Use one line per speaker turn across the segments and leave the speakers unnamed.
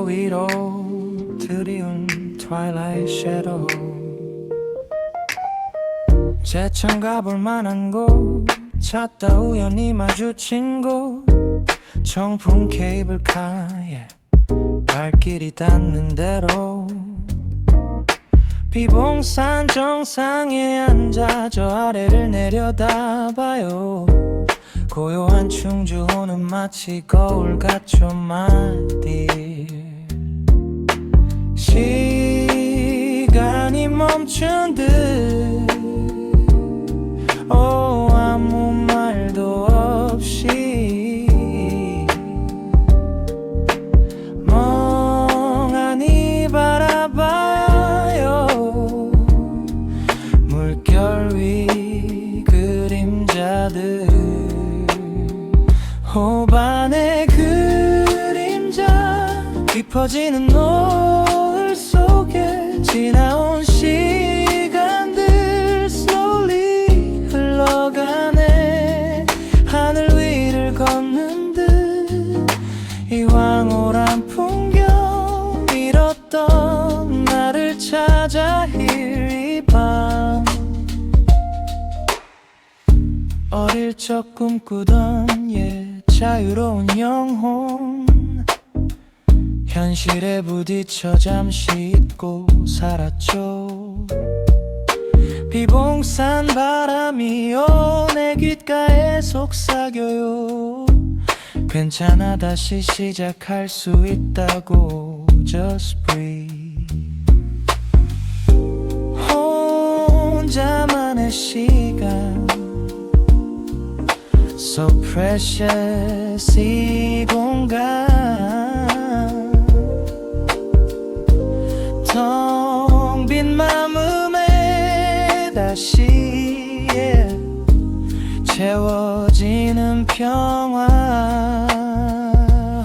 위로 드리운 Twilight Shadow. 제천 가볼 만한 곳 찾다 우연히 마주친 곳 청풍 케이블카에 발길이 닿는 대로 비봉산 정상에 앉아 저 아래를 내려다봐요. 고요한 충주호는 마치 거울 같죠 말디. 시간이 멈춘 듯 아무 말도 없이 멍하니 바라봐요. 물결 위 그림자들 호반의 그림자 깊어지는 노을 속에 지나온 시간들 slowly 흘러가네. 하늘 위를 걷는 듯 이 황홀한 풍경 잃었던 나를 찾아 이 밤. 어릴 적 꿈꾸던 자유로운 영혼 현실에 부딪혀 잠시 잊고 살았죠. 비봉산 바람이 내 귓가에 속삭여요. 괜찮아 다시 시작할 수 있다고 Just breathe. 혼자만의 시간 So precious 이 공간 텅 빈 마음에 다시 채워지는 평화.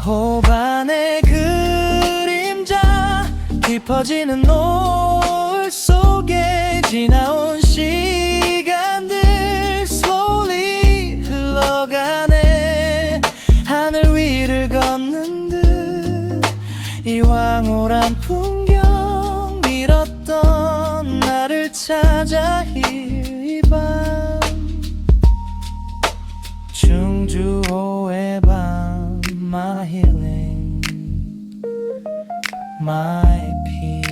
호반의 그림자 깊어지는 노을 속에 지나온 시간들 slowly 흘러가네. 하늘 위를 걷는 듯 이 황홀한 풍경 잃었던 나를 찾아 이 밤. 충주호의 밤 My healing My peace.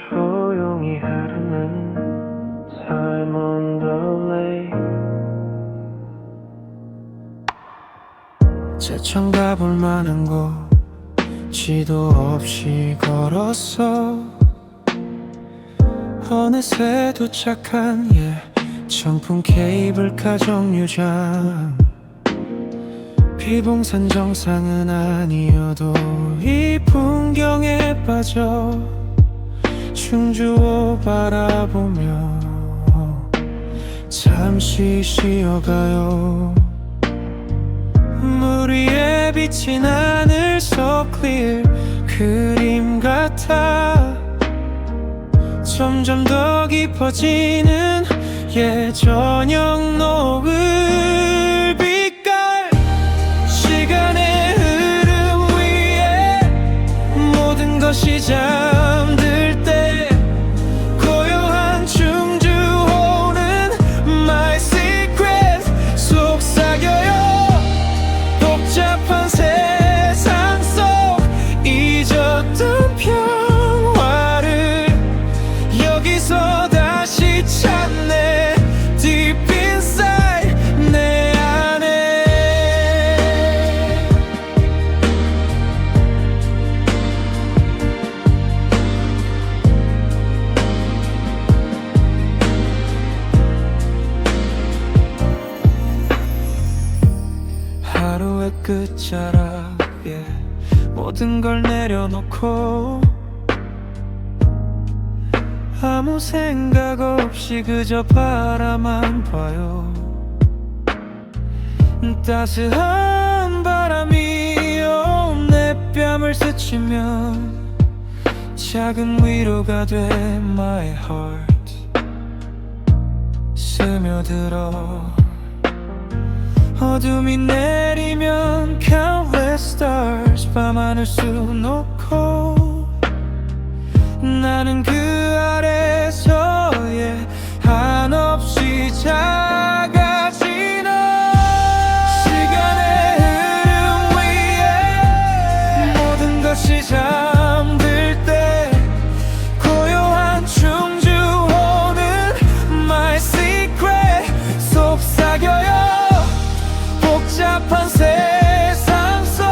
조용히 흐르는 Time on the lake. 제천 가볼 만한 곳 지도 없이 걸었어. 어느새 도착한 청풍 케이블카 정류장. 비봉산 정상은 아니어도 이 풍경에 빠져 충주호 바라보며 잠시 쉬어가요. 물 위에 비친 하늘 so clear 그림 같아. 점점 더 깊어지는 저녁 노을 빛깔. 시간의 흐름 위에 모든 것이 잠들 때 고요한 충주호는 My secret 속삭여요. 복잡한 세상 속 잊었던 평화를 여기서 다시 찾네. Deep inside 내 안에. 하루의 끝자락에 모든 걸 내려놓고 아무 생각 없이 그저 바라만 봐요. 따스한 바람이 내 뺨을 스치면 작은 위로가 돼 my heart 스며들어 어둠이 내리면 countless stars 밤하늘 수놓고 나는 그 아래서의 한없이 작아지는 시간의 흐름 위에 모든 것이 잠들 때 고요한 충주호는 my secret 속삭여요 복잡한 세상 속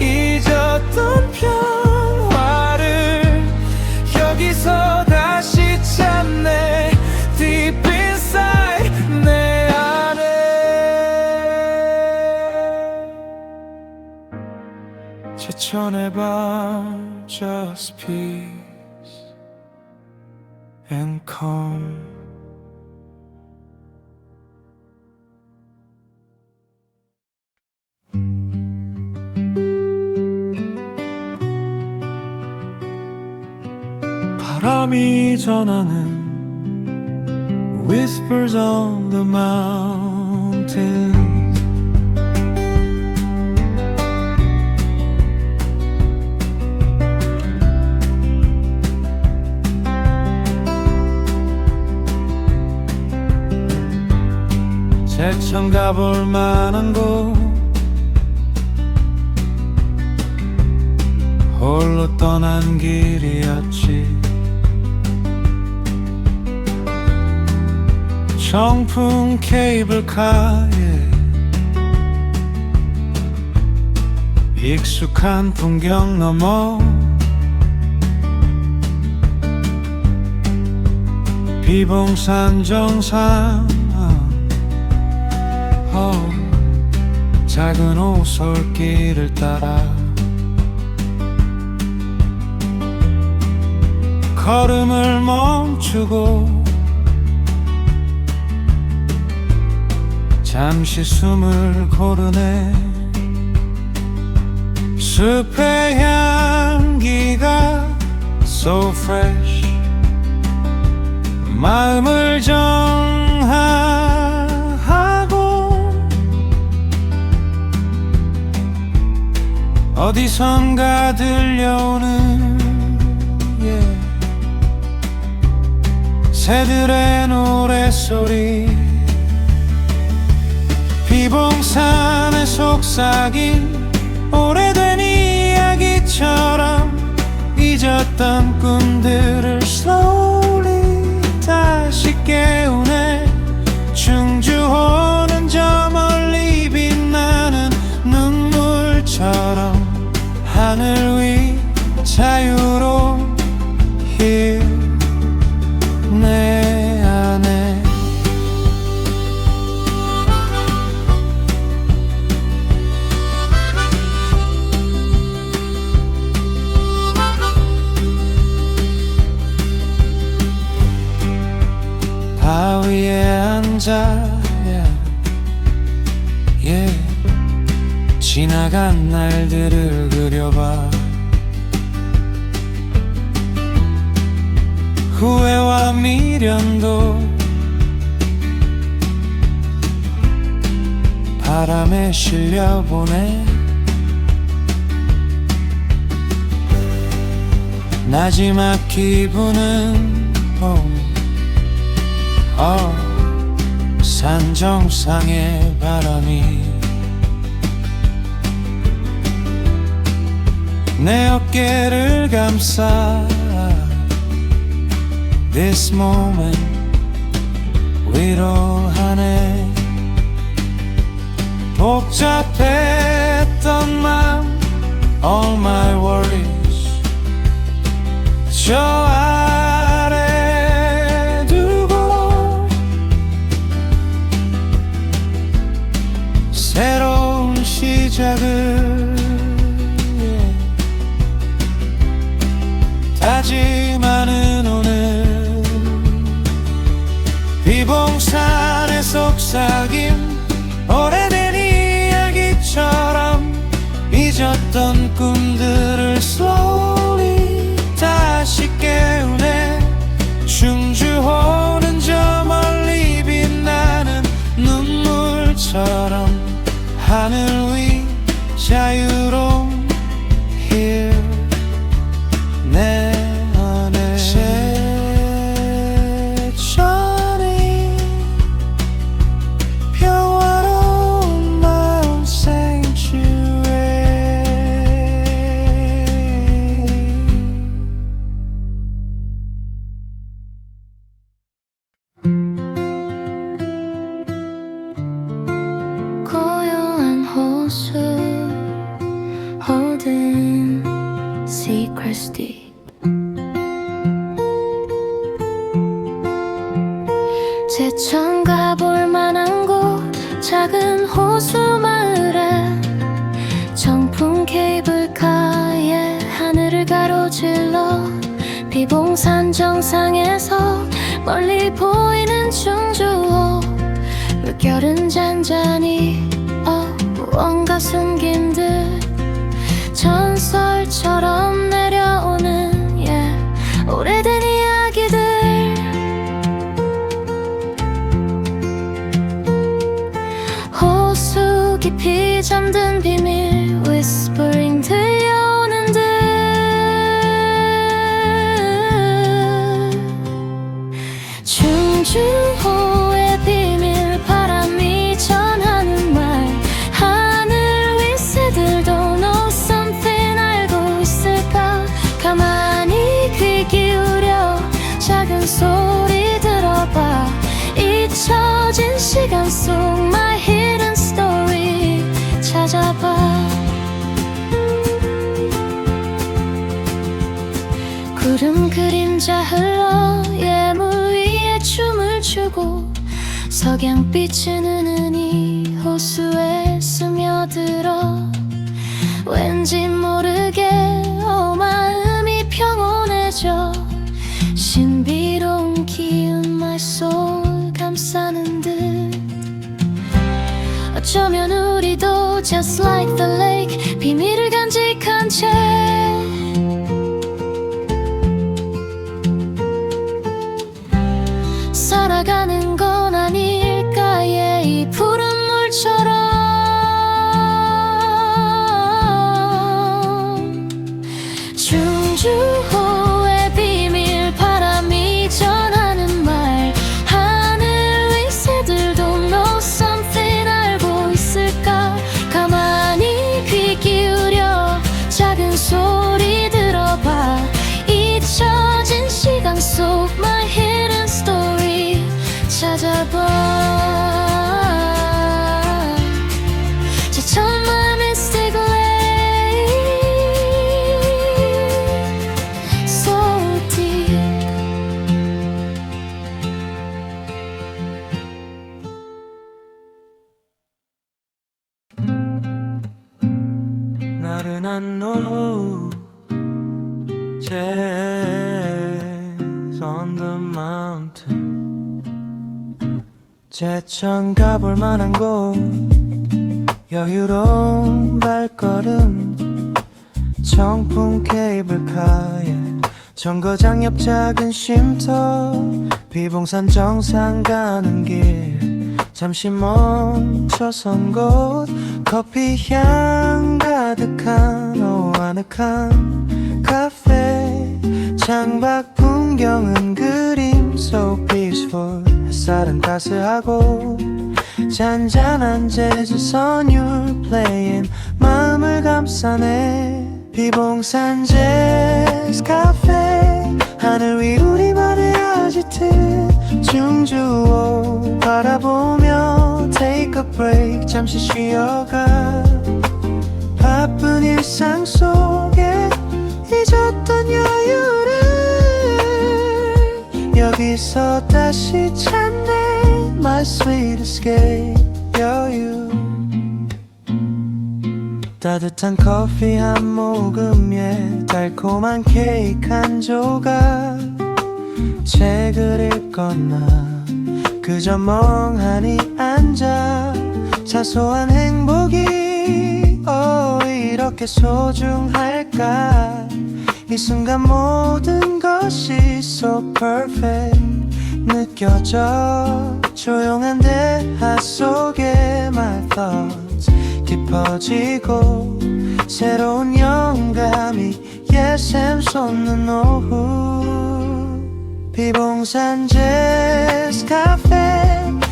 잊었던 평화를 여기서 다시 찾네 Deep inside 내 안에 제천의 밤 Just peace and calm 바람이 전하는 Whispers on the mountain 제천 가볼 만한 곳 홀로 떠난 길이었지 청풍 케이블카에 익숙한 풍경 넘어 비봉산 정상 작은 오솔길을 따라 걸음을 멈추고 잠시 숨을 고르네 숲의 향기가 so fresh 마음을 정하고 어디선가 들려오는 새들의 노랫소리 비봉산에 속삭인 오래된 이야기처럼 잊었던 꿈들을 slowly 다시 깨우네 충주호는 저 멀리 빛나는 눈물처럼 하늘 위 자유로이 내 안에 바위에 앉아 지나간 날들을 그려봐 후회와 미련도 바람에 실려보내 마지막 기분은 산 정상의 바람이 내 어깨를 감싸 This moment 위로하네 복잡했던 맘 All my worries 저 아래 두고 새로운 시작을 다짐하는 오늘 비봉산에 속삭임 오래된 이야기처럼 잊었던 꿈들을 slowly 다 별처럼 하늘 위 자유로운 here 내 안에 제천이 평화로운 마음 sanctuary.
고요한 호수 holding secrets deep. 제천 가볼 만한 곳 작은 호수 마을에 정품 케이블카에 하늘을 가로질러 비봉산 정상에서 멀리 보이는 충주호 물결은 잔잔히 무언가 숨긴 듯 전설처럼 내려오는 오래된 이야기들. 호수 깊이 잠든 비밀 whispering 들려오는 듯 충주호의 비밀 바람이 전하는 말 하늘 위 새들도 know something 알고 있을까. 가만히 귀 기울여 작은 소리 들어봐. 잊혀진 시간 속 my hidden story 찾아봐. 구름 그림자 흘러 예물 위에 춤을 추고 석양빛은 은은히 호수에 스며들어 왠지 모르게 마음이 평온해져. 신비로운 기운 my soul 감싸는 듯 어쩌면 우리도 just like the lake 비밀을 간직한 채 살아가는 건 아닐까. 이 푸른 물처럼 충주호의 비밀 바람이 전하는 말 하늘 위 새들도 know something 알고 있을까. 가만히 귀 기울여 작은 소리 들어봐. 잊혀진 시간 속 my hidden story 찾아봐. 제천 my mystic lake so deep.
나른한 오후 jazz on the mountain. 제천 가볼 만한 곳 여유로운 발걸음 정품 케이블카에 정거장 옆 작은 쉼터 비봉산 정상 가는 길 잠시 멈춰선 곳 커피 향 가득한 아늑한 카페 창밖 풍경은 그림 so peaceful. 햇살은 따스하고 잔잔한 재즈 선율 playing 마음을 감싸네. 비봉산 재즈 카페 하늘 위 우리만의 아지트 충주호 바라보며 take a break 잠시 쉬어가. 바쁜 일상 속에 잊었던 여유를 여기서 다시 찾네. My sweet escape 여유. 따뜻한 커피 한 모금에 달콤한 케이크 한 조각 책을 읽거나 그저 멍하니 앉아. 사소한 행복이 이렇게 소중할까. 이 순간 모든 것이 so perfect 느껴져. 조용한 대화 속에 말 thoughts 깊어지고 새로운 영감이 샘솟는 오후 비봉산 재즈 카페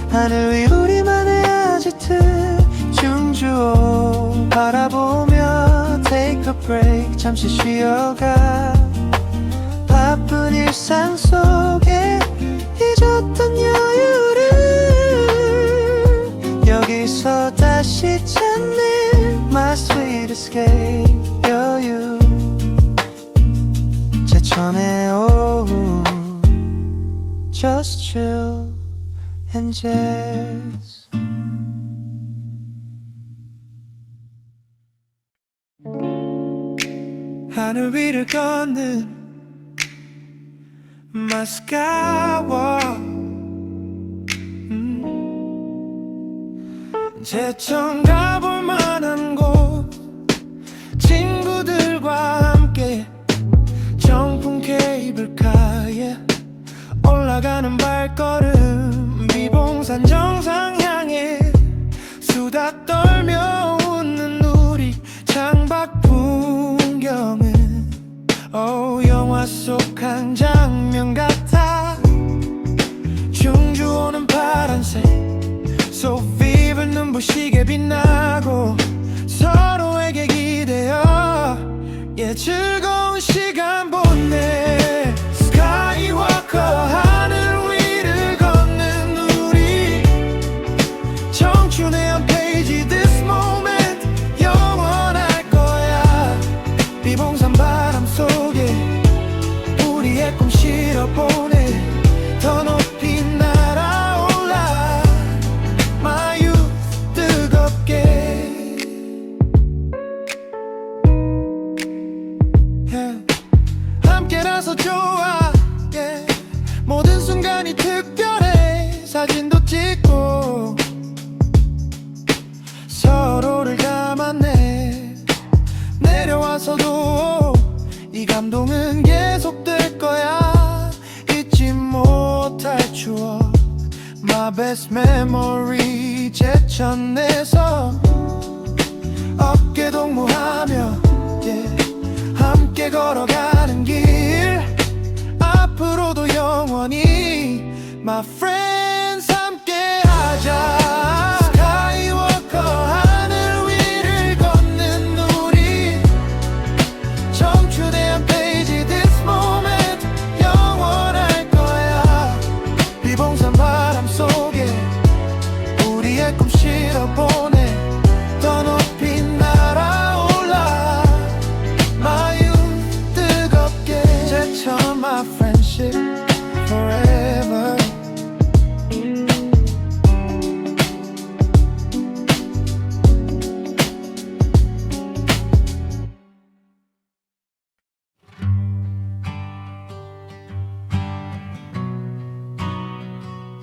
하늘 위 우리만의 아지트 중주호 바라보며 take a break 잠시 쉬어가 바쁜 일상 속에 잊었던 여유를 여기서 다시 찾는 my sweet escape 여유 제천의 오후 just chill and jazz 하늘 위를 걷는 my skywalk 제천 가볼 만한 곳 친구들과 함께 정품 케이블카에 올라가는 발걸음 비봉산 정상 향해 수다 떨며 웃는 우리 창밖 풍경은 영화 속 한 장면 같아 중주호는 파란색 So vivid 눈부시게 빛나고 서로에게 기대어 즐거운 시간 보내 스카이워커 하늘 위를 걷는 우리 청춘의 한 페이지 This moment 영원할 거야 비봉산 바람 속에 우리의 꿈 실어보내 더 높이 날아올라 My youth 뜨겁게 함께라서 좋아 모든 순간이 특별해 사진도 찍고 서로를 담았네 내려와서도 이 감동은 계속될 거야 잊지 못할 추억 My best memory 제천에서 어깨 동무하며 함께 걸어가는 길 앞으로도 영원히 My friends 함께 하자 스카이워커 하늘 위를 걷는 우리 청춘의 한 페이지 This moment 영원할 거야 비봉산 바람 속에 우리의 꿈 실어보내 더 높이 날아올라 My youth 뜨겁게 제천 my friendship forever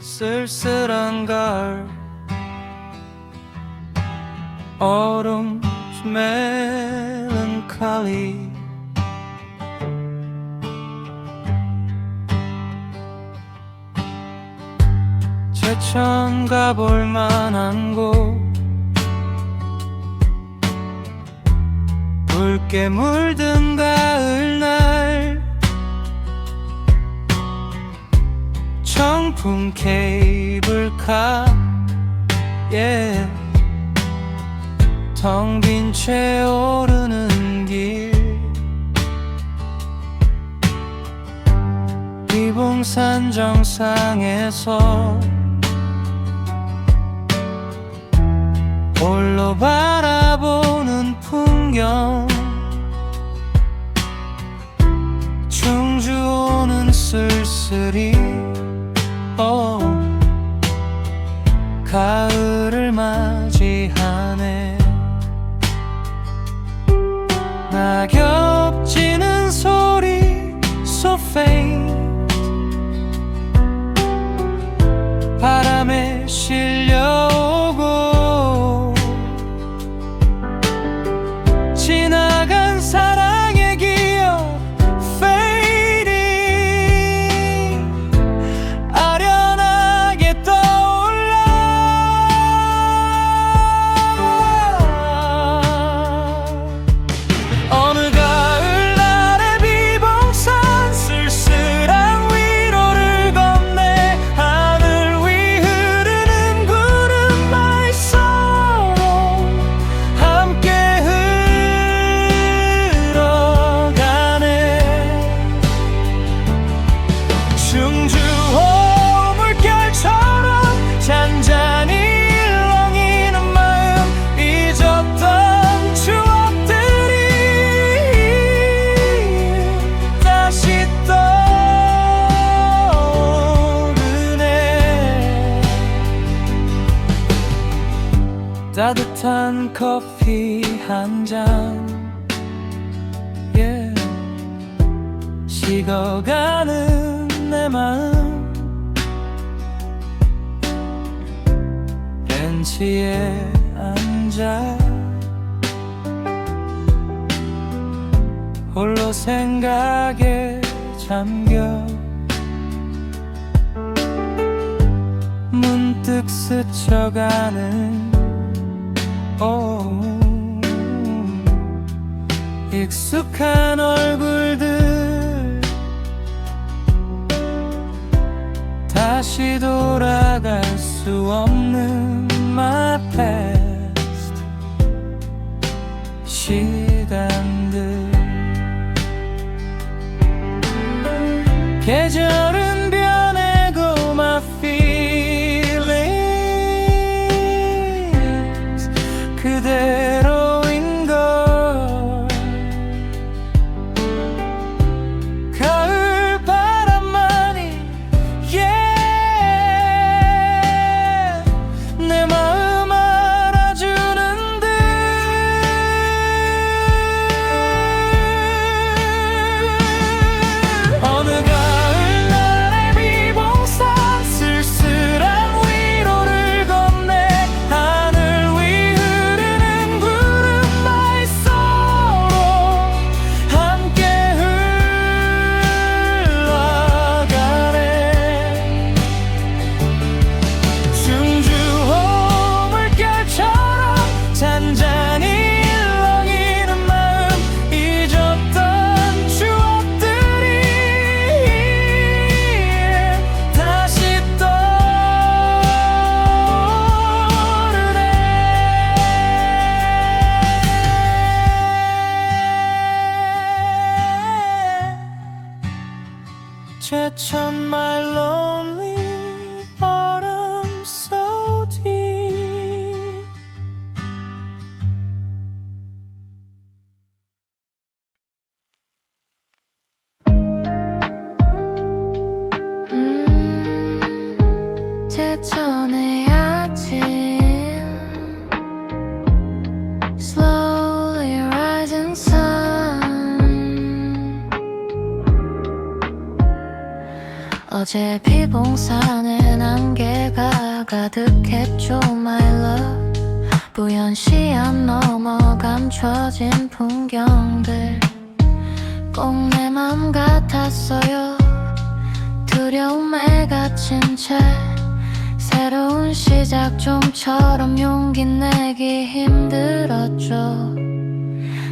쓸쓸한 가을 autumn's melancholy 제천 가볼 만한 곳 붉게 물든 가을날 정품 케이블카 텅 빈 채 오르는 길 비봉산 정상에서 홀로 바라보는 풍경 중주호는 쓸쓸히 가을을 맞이하네 낙엽 지는 소리 so faint 바람에 실려오고 지나간 사랑의 기억 fading 아련하게 떠올라 따뜻한 커피 한 잔 yeah. 식어가는 내 마음 벤치에 앉아 홀로 생각에 잠겨 문득 스쳐가는 익숙한 얼굴들 다시 돌아갈 수 없는 my past 시간들 계절은 변해고 my feelings 그대로인 걸 가을 바람만이 yeah 내 마음 알아주는 듯 어느 가을 날의 비봉산 쓸쓸한 위로를 건네 하늘 위 흐르는 구름 my sorrow 함께 흘러가네 충주호 물결처럼 잔잔히 일렁이는 마음 잊었던 추억들이 다시 떠오르네 제천 my lonely autumn so deep
제천의 아침 Slowly rising sun 어제 비봉산엔 안개가 가득했죠 my love 부연시 안 넘어 감춰진 풍경들 꼭 내 맘 같았어요 두려움에 갇힌 채 새로운 시작 좀처럼 용기 내기 힘들었죠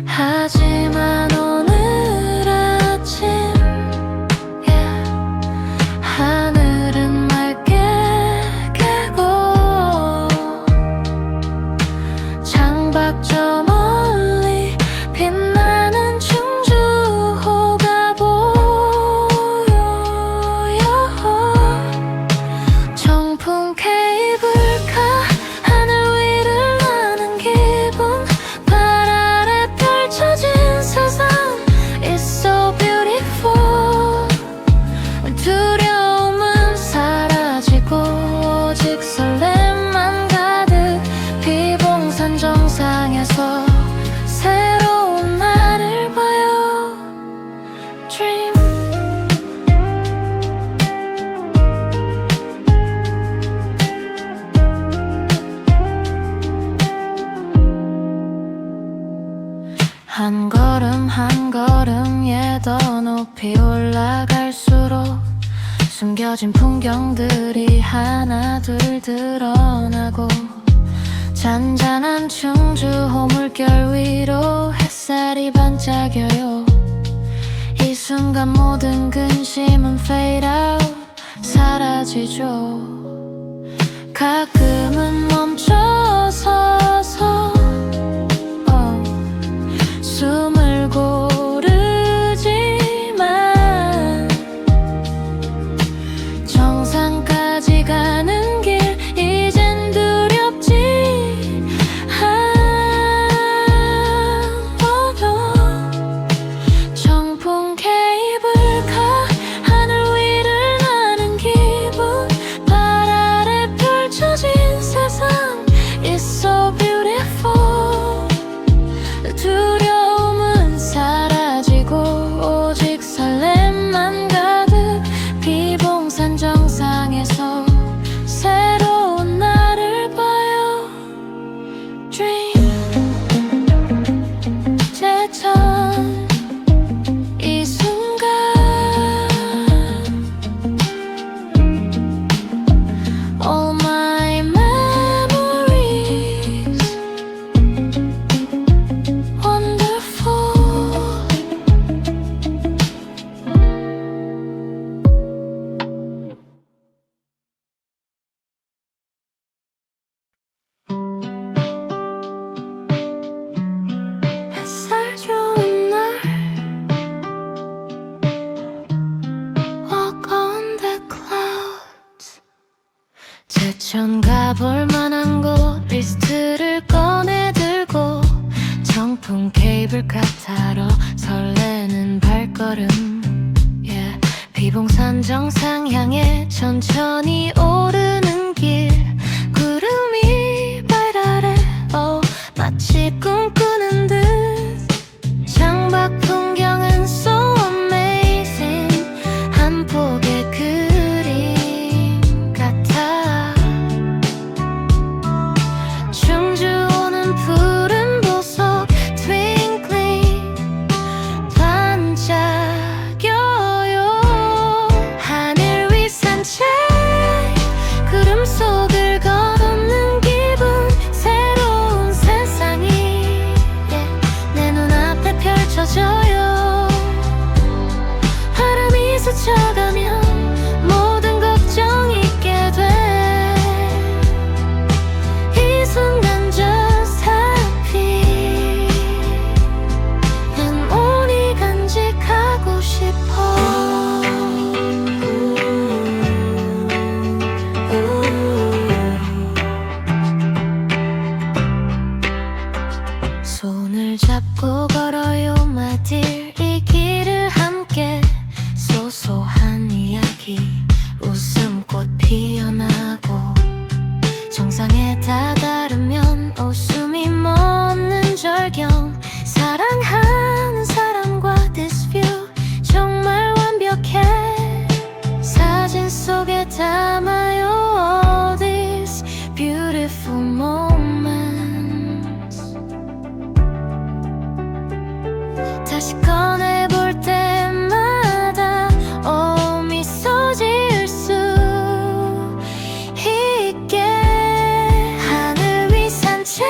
하지만 오늘 아침 yeah, 하늘은 맑게 개고 창밖 저 멀리 빛나는 충주호가 보여요 청풍 케이블카 하늘 위를 나는 기분 발 아래 펼쳐진 세상 It's so beautiful 두려움은 사라지고 오직 설렘만 가득 비봉산 정상에서 새로운 날을 봐요 Dream 한 걸음 한 걸음에 더 높이 올라갈수록 숨겨진 풍경들이 하나 둘 드러나고 잔잔한 충주호 물결 위로 햇살이 반짝여요 이 순간 모든 근심은 fade out 사라지죠 가끔은 멈춰서서 숨을 고르지만 정상까지 가는 길 이젠 두렵지 않아요 청풍 케이블카 하늘 위를 나는 기분 발 아래 펼쳐진 세상 있을까 타러 설레는 발걸음 yeah. 비봉산 정상 향해 천천히 오르는 길 구름이 발아래 마치 꿈꾸는 듯 창밖 풍경은 so amazing 한 폭의 그림 같아 충주 오는 푸른 보석 twinkling 반짝여요 하늘 위 산책 구름 속을 걷는 기분 새로운 세상이 내 눈앞에 펼쳐져요 바람이 스쳐가면 모든 걱정 잊게 돼 이 순간 just happy 영원히 간직하고 싶어 손을 잡고 걸어요 my dear 이 길을 함께 소소한 이야기 웃음꽃 피어나고 정상에 다다르면 웃음이 멎는 절경 사랑하는 사람과 this view 정말 완벽해 사진 속에 담아요 all these beautiful moments 다시 꺼내볼 때마다 미소 지을 수 있게 하늘 위 산책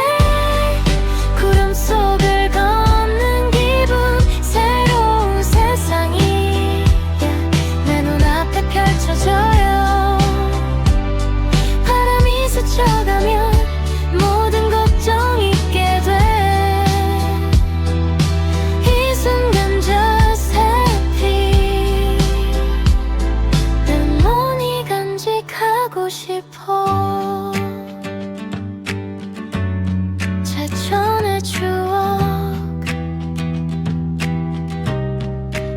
구름 속을 걷는 기분 새로운 세상이 내 눈앞에 펼쳐져요 바람이 스쳐가면 모든 걱정 잊게 돼 이 순간 just happy 영원히 간직하고 싶어 제천의 추억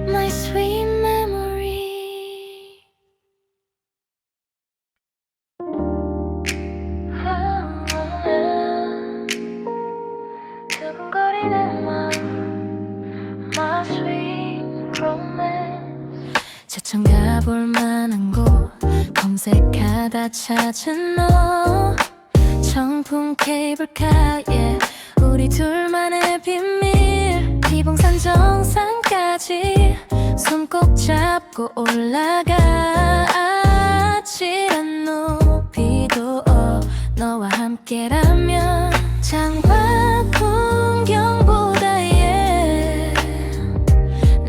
My sweet memory 두근거리는 마음 My sweet romance 제천 가볼 만한 곳 검색하다 찾은 너 청풍 케이블카에 우리 둘만의 비밀 비봉산 정상까지 손 꼭 잡고 올라가 아찔한 높이도 너와 함께라면 창밖 풍경보다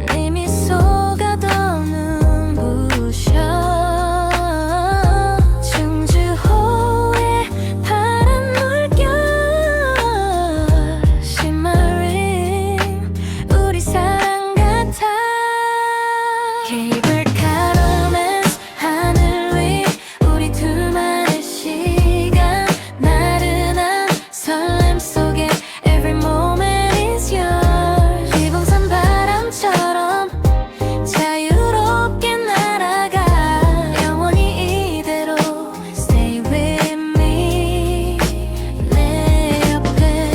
네 미소가 더 눈부셔 충주호의 파란 물결 시마린 우리 사랑 같아 케이블카 로맨스 하늘 위 우리 둘만의 시간 나른한 설렘 속에 every moment is yours 비봉산 바람처럼 자유롭게 날아가 영원히 이대로 stay with me 내 옆에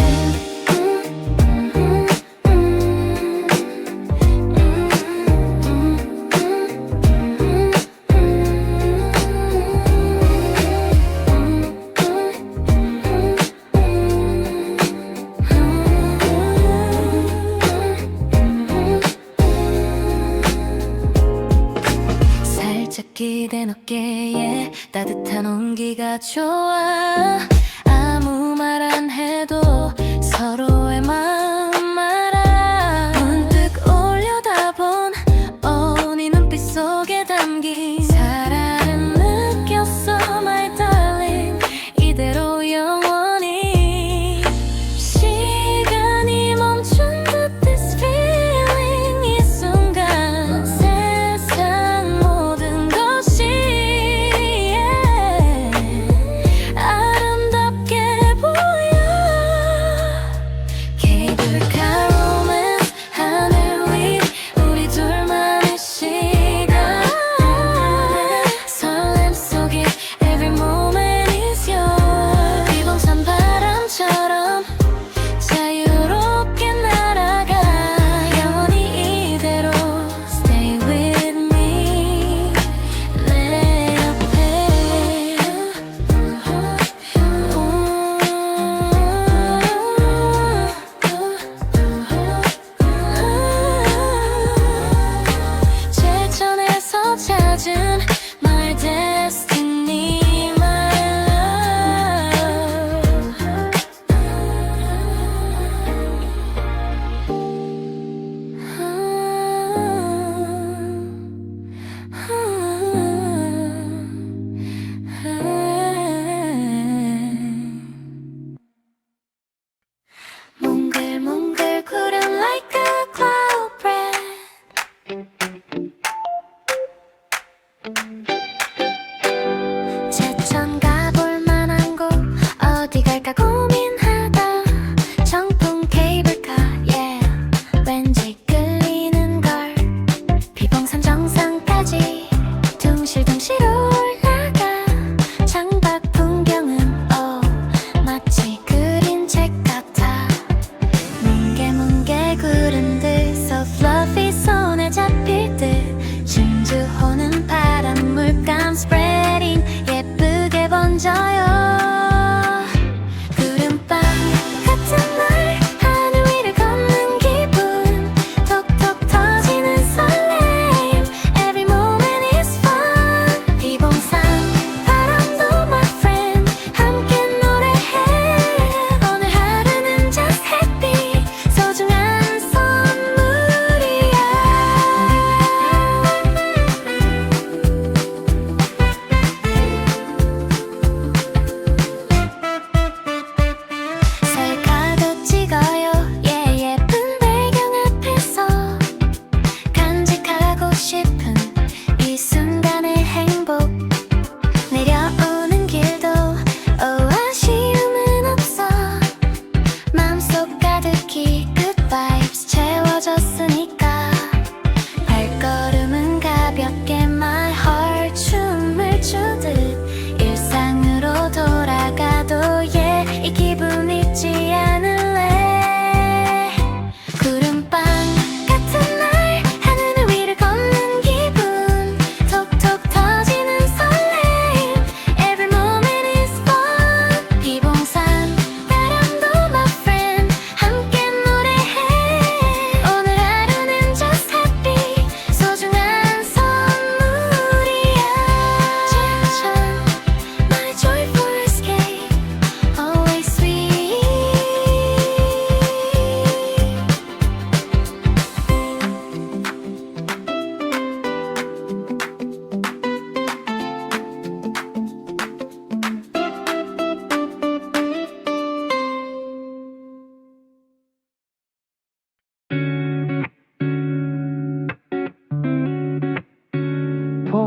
살짝 기댄 어깨에 따뜻한 온기가 좋아 아무 말 안 해도 서로의 마음 알아 문득 올려다본 네 눈빛 속에 담긴 사랑을 느꼈어 my darling 이대로 영원히 시간이 멈춘 듯 this feeling 이 순간 세상 모든 것이 아름다워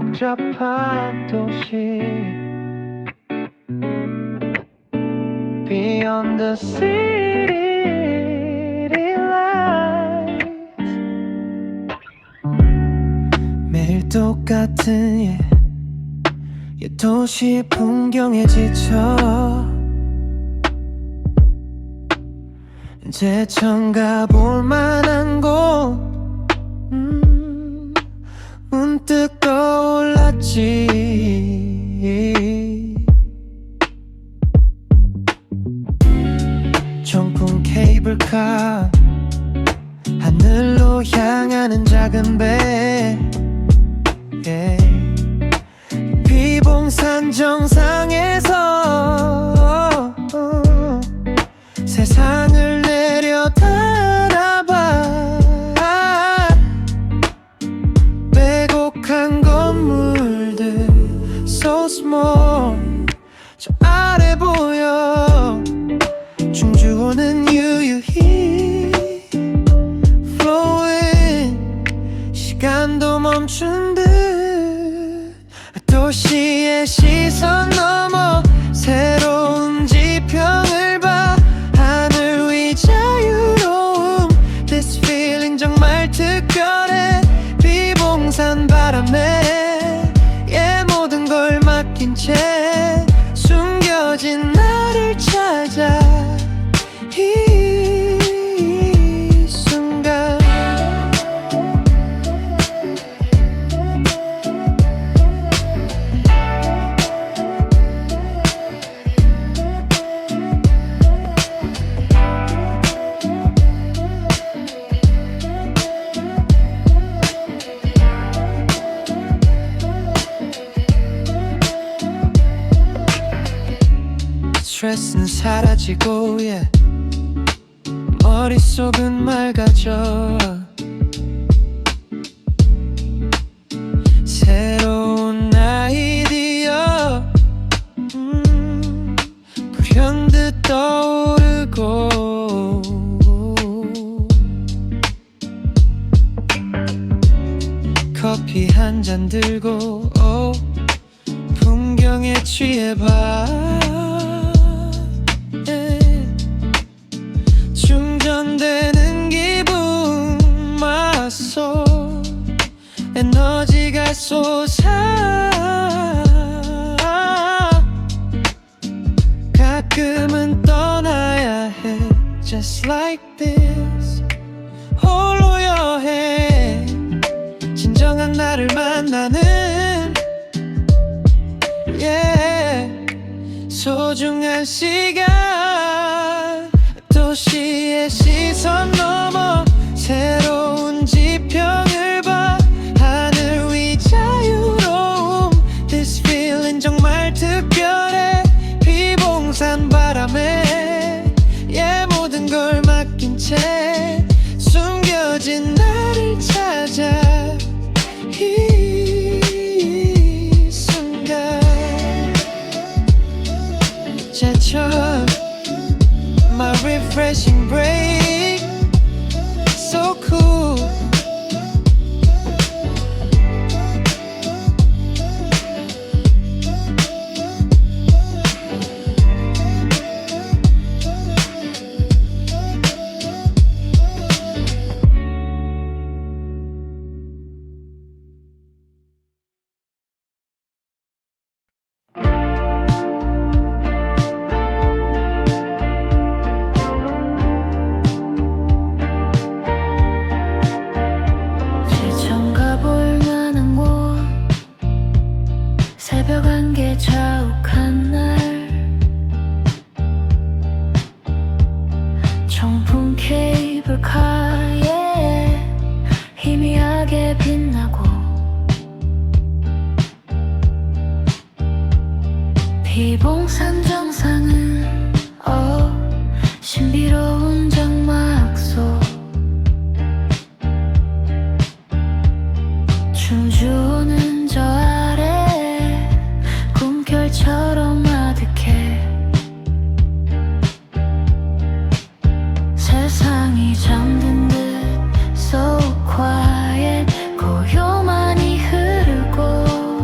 복잡한 도시 Beyond the city lights 매일 똑같은 도시 풍경에 지쳐 이제 처음 가볼 만한 곳 문득 떠올랐지 정품 케이블카 하늘로 향하는 작은 배 비봉산 정상에서 세상을 내려다봐 빼곡한 건물들 So small 저 아래 보여 충주호는 유유히 Flowing 시간도 멈춘 듯 도시의 시선 넘어 새로운 지평을 봐 하늘 위 자유로움 This feeling 정말 특별해 비봉산 바람에 모든 걸 맡긴 채 숨겨진 나를 찾아 이 순간 스트레스는 사라지고 머릿속은 맑아져 새로운 아이디어 불현듯 떠오르고 커피 한 잔 들고 풍경에 취해봐 충전되는 기분 맞서 에너지가 솟아 가끔은 떠나야 해 Just like this 홀로 여행 진정한 나를 만나는 소중한 시간 도시의 시선 넘어 새로운 지평을 봐 하늘 위 자유로움 This feeling 정말 특별해 비봉산 바람에 모든 걸 맡긴 채 숨겨진 나를 찾아 이 순간 제철 My refreshing break So cool 새벽 안개 자욱한 날 정품 케이블카에 희미하게 빛나고 비봉산 정상은 신비로운 장막 속 춤추는 저 아래 꿈결처럼 아득해 세상이 잠든 듯 So quiet 고요만이 흐르고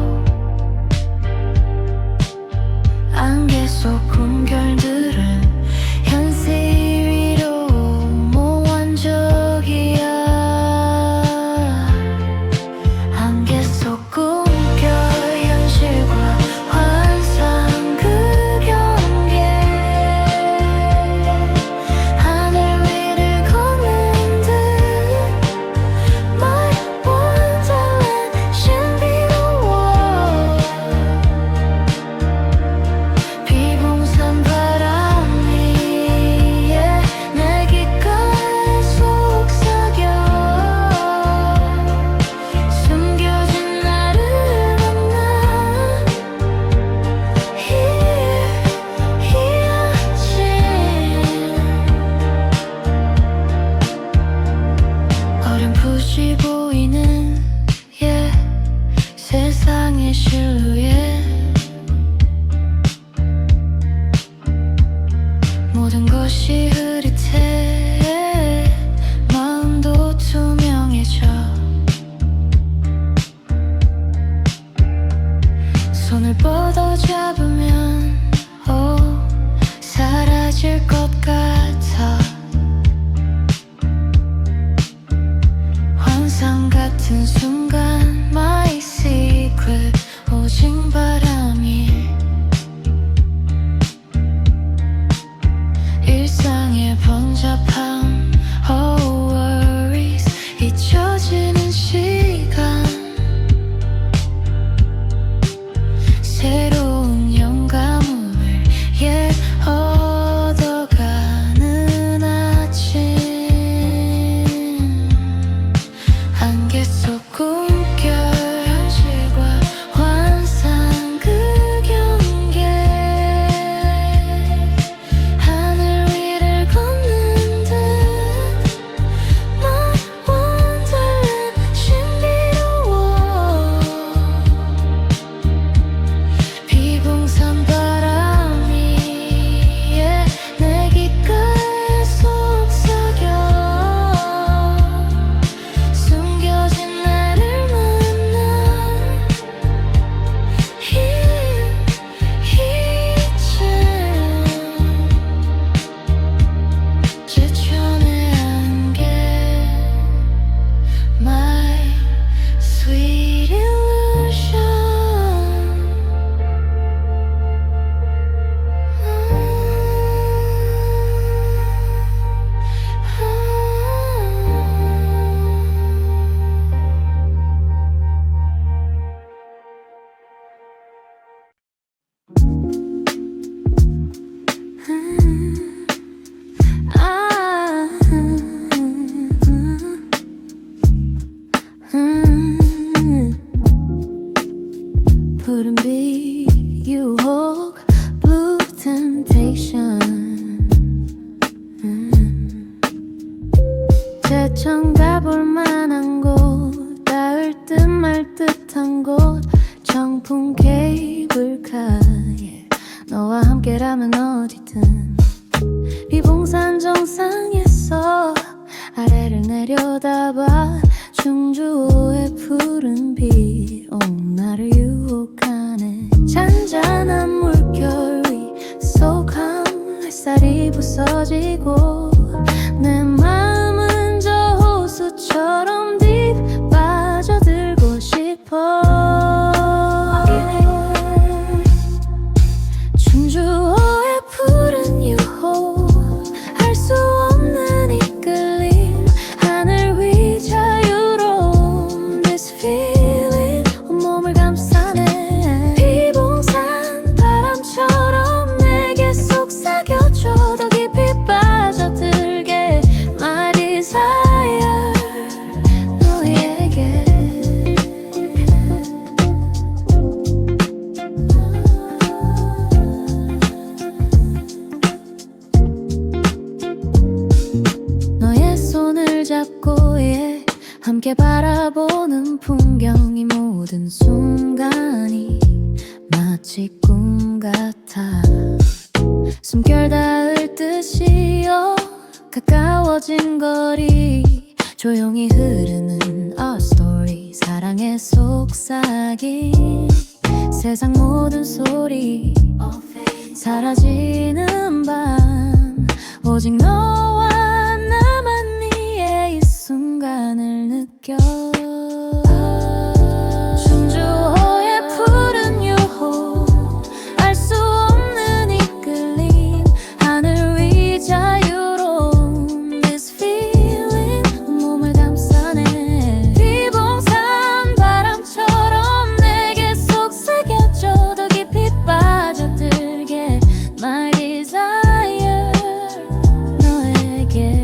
혼잡함 oh worries 잊혀지는 시간 새로운 영감을 얻어가는 아침 안개 속 꿈결 현실과 환상 그 경계 하늘 위를 걷는 듯 My wonderland 신비로워 비봉산 바람이 내 귓가에 속삭여 숨겨진 나를 만나 이쯤 제천의 안개 My sweet illusion 푸른 빛 유혹 blue temptation 제천 가볼 만한 곳 닿을 듯 말 듯한 곳 청풍 케이블카에 너와 함께라면 어디든 비봉산 정상에서 아래를 내려다봐 충주호의 푸른 빛 나를 유혹하네 잔잔한 물결 위 속한 햇살이 부서지고 내 마음은 저 호수처럼 딥 빠져들고 싶어 충주호의 푸른 유혹 할 수 없는 이끌림 하늘 위 자유로운 This feeling 온몸을 감싸네 비봉산 바람처럼 내게 속삭여줘 더 깊이 빠져들게 My desire 너에게 너의 손을 잡고 함께 바라보는 풍경이 모든 순간이 마치 꿈 같아 숨결 닿을 듯이요 가까워진 거리 조용히 흐르는 our story 사랑의 속삭임 세상 모든 소리 사라지는 밤 오직 너와 나만 이의 이 순간을 느껴 충주호의 푸른 유혹 알 수 없는 이끌림 하늘 위 자유로운 This feeling 몸을 감싸네 비봉산 바람처럼 내게 속삭여줘 더 깊이 빠져들게 My desire 너에게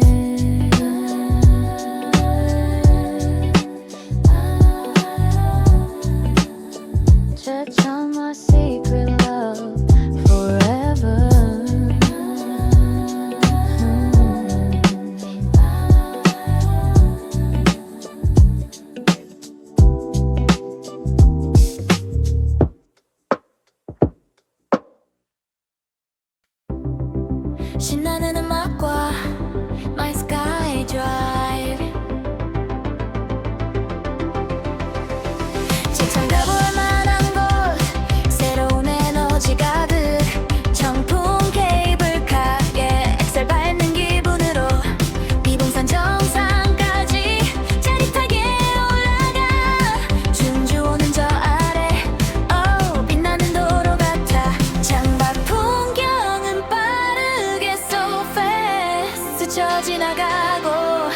스쳐 지나가고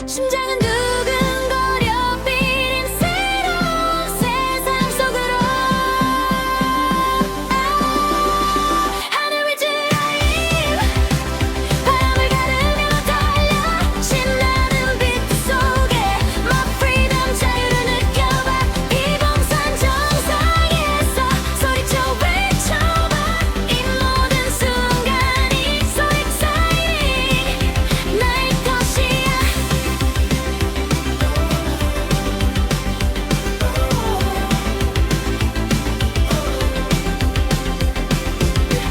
심장은 두근거려 비린 새로운 세상 속으로 하늘 위 드라이브 바람을 가르며 달려 신나는 비트 속에 My freedom 자유를 느껴봐 비봉산 정상에서 소리쳐 외쳐봐 이 모든 순간이 so exciting 나의 것이야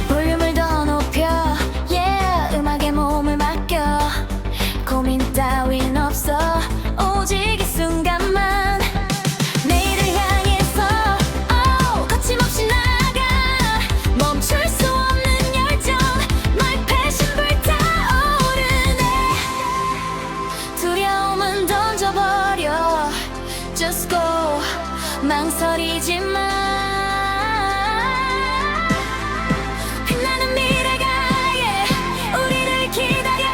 볼륨을 더 높여 yeah 음악에 몸을 맡겨 고민 따윈 없어 오직 이 순간만 내일을 향해서 oh, 거침없이 나가 멈출 수 없는 열정 My passion 불타오르네 두려움은 던져버려 Just go 망설이지 마 빛나는 미래가 yeah, 우리를 기다려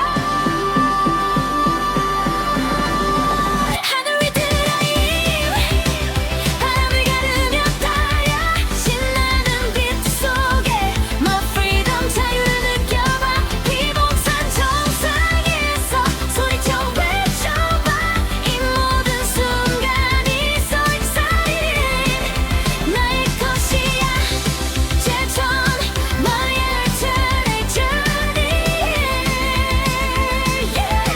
하늘 위 드라이브 바람을 가르며 달려 신나는 비트 속에 My freedom 자유를 느껴봐 비봉산 정상에서 소리쳐 외쳐봐 이 모든 순간이 so exciting 나의 것이야 제천 My eternal journey yeah.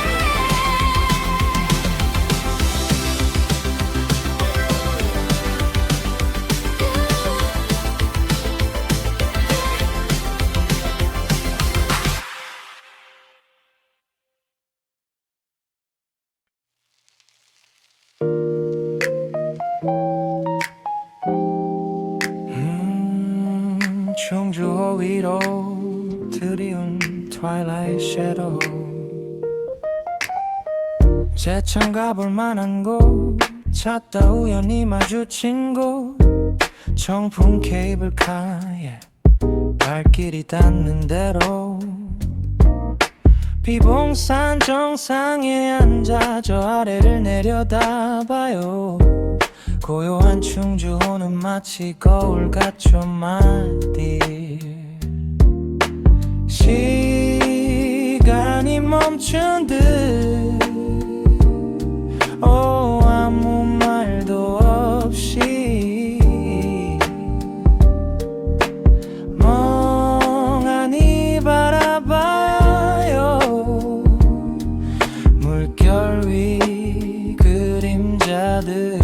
충주 위로 드리운 twilight shadow 제천 가볼 만한 곳 찾다 우연히 마주친 곳 청풍 케이블카에 발길이 닿는 대로 비봉산 정상에 앉아 저 아래를 내려다봐요 고요한 충주호는 마치 거울 같죠 my dear 시간이 멈춘 듯 아무 말도 없이 멍하니 바라봐요 물결 위 그림자들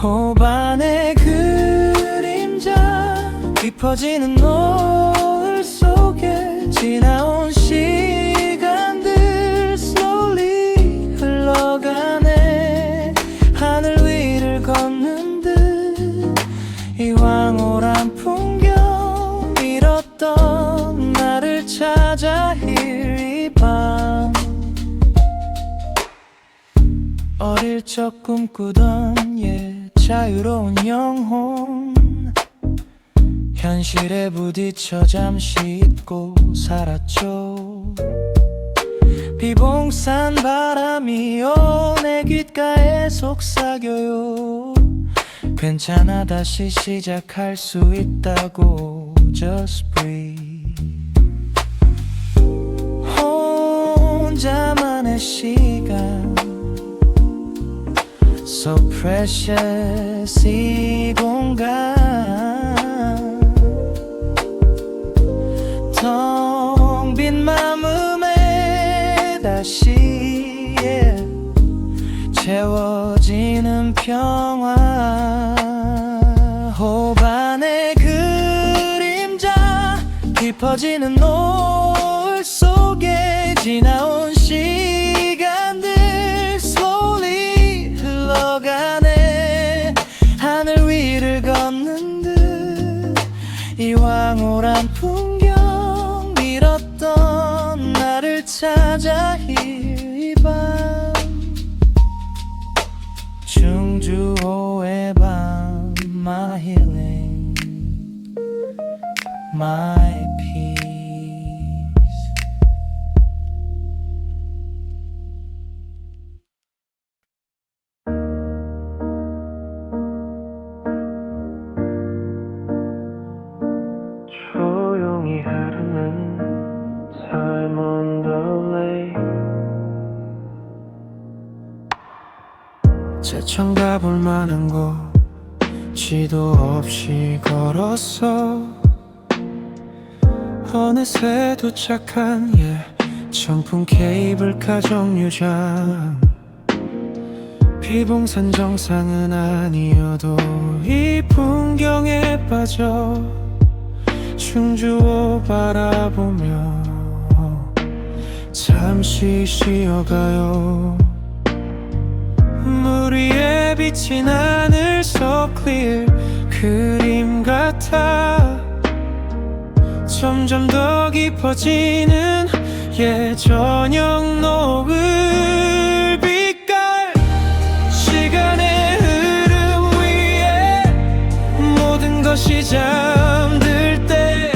호반의 그림자 깊어지는 노을 속에 지나온 시간들 slowly 흘러가네 하늘 위를 걷는 듯 이 황홀한 풍경 잃었던 나를 찾아 here 이 밤 어릴 적 꿈꾸던 자유로운 영혼 현실에 부딪혀 잠시 잊고 살았죠 비봉산 바람이 내 귓가에 속삭여요 괜찮아 다시 시작할 수 있다고 Just breathe 혼자만의 시간 So precious 이 공간 텅 빈 마음에 다시 채워지는 평화 호반의 그림자 깊어지는 노을 속에 지나온 시간들 slowly 흘러가네 하늘 위를 걷는 듯 이 황홀한 풍경 잃었던 나를 찾아 이 밤 충주호의 밤 My healing my peace. 조용히 흐르는 삶 on the lake. 제천 가볼 만한 곳 지도 없이 걸었어. 어느새 도착한 청풍 케이블카 정류장. 비봉산 정상은 아니어도 이 풍경에 빠져 충주호 바라보며 잠시 쉬어가요. 물 위에 비친 하늘 so clear 그림 같아. 점점 더 깊어지는 저녁 노을 빛깔. 시간의 흐름 위에 모든 것이 잠들 때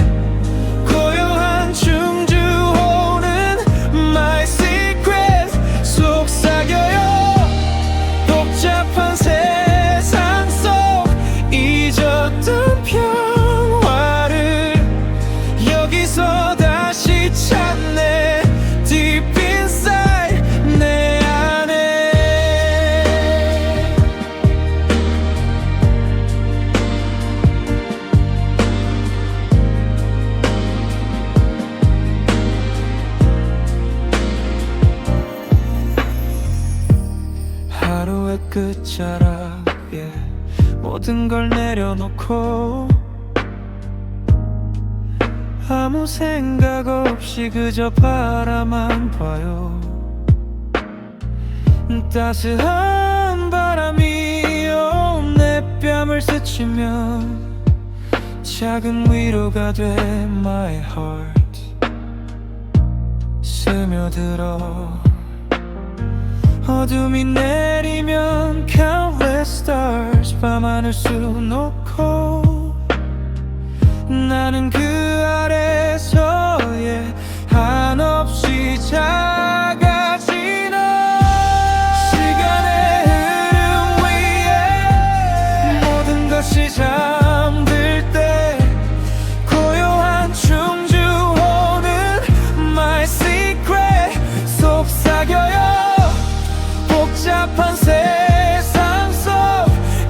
고요한 충주호는 my secret 속삭여요. 복잡한 세상 속 잊었던 평화를 여기서 다시 찾네. Deep inside 내 안에. 하루의 끝자락에 모든 걸 내려놓고 아무 생각 없이 그저 바라만 봐요. 따스한 바람이 내 뺨을 스치면 작은 위로가 돼 my heart. 스며들어 어둠이 내리면 countless stars 밤하늘 수놓고 나는 그 아래서 한없이 작아지는 시간의 흐름 위에 모든 것이 잠들 때 고요한 충주호는 my secret 속삭여요. 복잡한 세상 속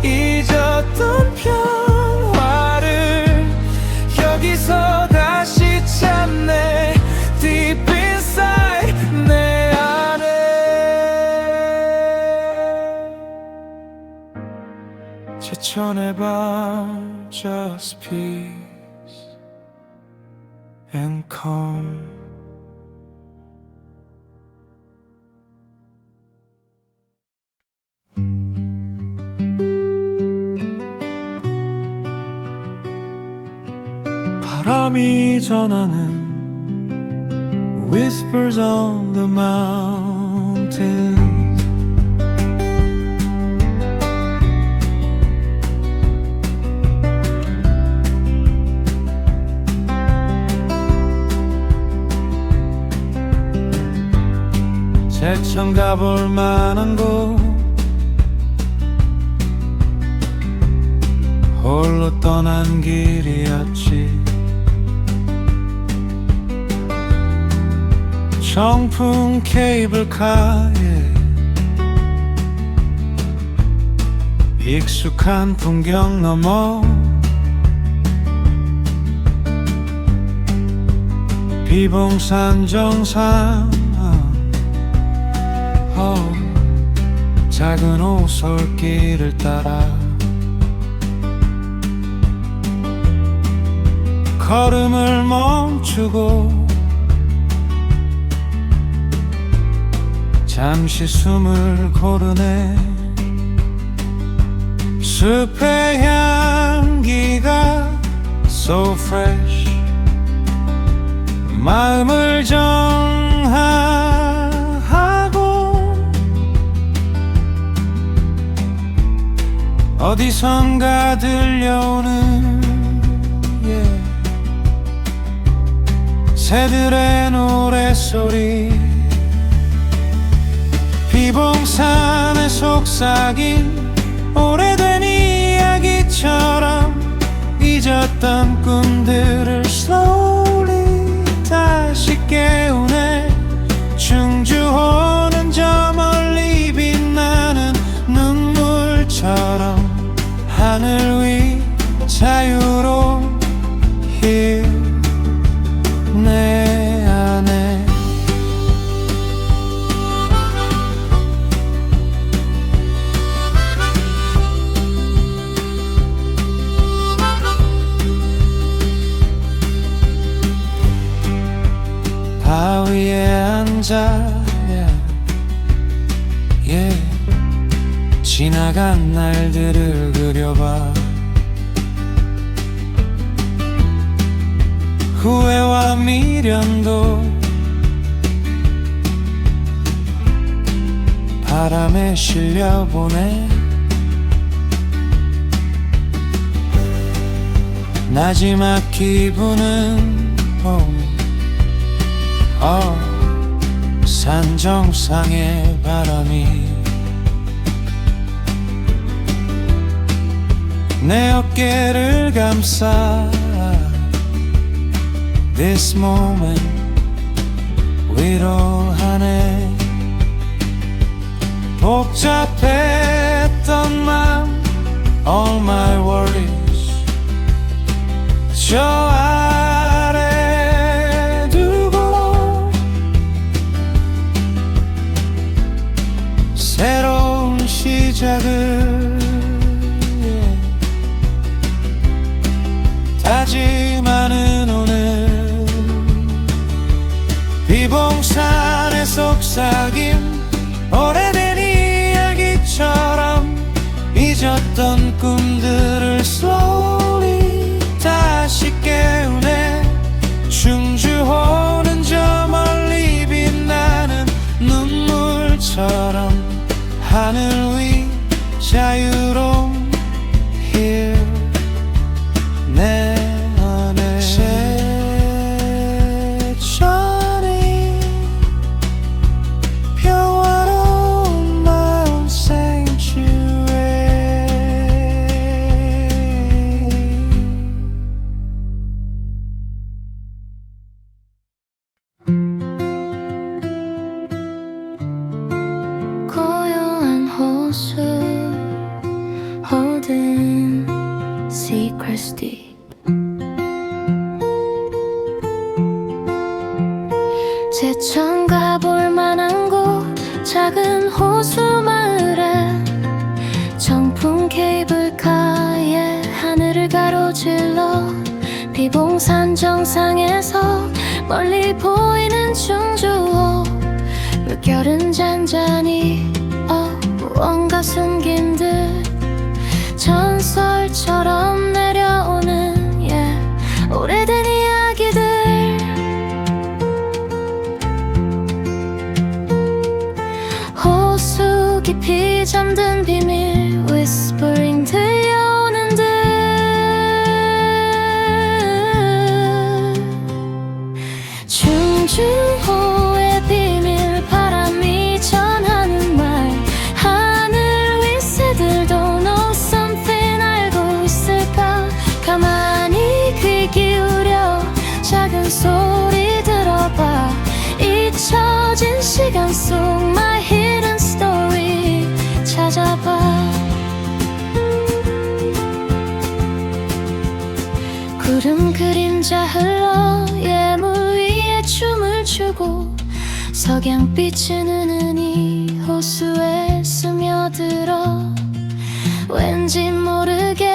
잊었던 평화를 여기서 다시 찾네. Deep inside 내 안에. 제천의 밤 just peace and calm. 바람이 전하는 whispers on the mountain. 제천 가볼 만한 곳 홀로 떠난 길이었지. 청풍 케이블카에 익숙한 풍경 넘어 비봉산 정상 작은 오솔길을 따라 걸음을 멈추고 잠시 숨을 고르네. 숲의 향기가 so fresh 마음을 정하고 어디선가 들려오는 새들의 노랫소리 비봉산에 속삭인 오래된 이야기처럼 잊었던 꿈들을 slowly 다시 깨우네. 충주호는 저 멀리 빛나는 눈물처럼 하늘 위 자유로운 힐 내 안에. 바위에 앉아 지나간 날들을 그려봐. 후회와 미련도 바람에 실려보내. 나지막 기분은 산 정상의 바람이 내 어깨를 감싸. This moment 위로하네. 복잡했던 맘 All my worries 저 아래 두고 새로운 시작을 다짐하는 오늘. 비봉산에 속삭임 오래된 이야기처럼 잊었던 꿈들을 slowly 다시 깨우네. 충주호는 저 멀리 빛나는 눈물처럼 하늘 위 자유로운 힐 내 안에. 세천이 평화로운 마음 sanctuary.
고요한 호수 holding secrets deep. 제천 가볼 만한 곳 작은 호수 마을에 정품 케이블카에 하늘을 가로질러 비봉산 정상에서 멀리 보이는 충주호. 물결은 잔잔히 무언가 숨긴 듯 전설처럼 내려오는 오래된 이야기들. 호수 깊이 잠든 비밀 whispering 들려오는 듯. 충주호의 비밀 바람이 전하는 말. 하늘 위 새들도 know something 알고 있을까. 가만히 귀 기울여 작은 소리 들어봐. 잊혀진 시간 속 my hidden story 찾아봐. 구름 그림자 흘러 예물 위에 춤을 추고 석양빛은 은은히 호수에 스며들어. 왠지 모르게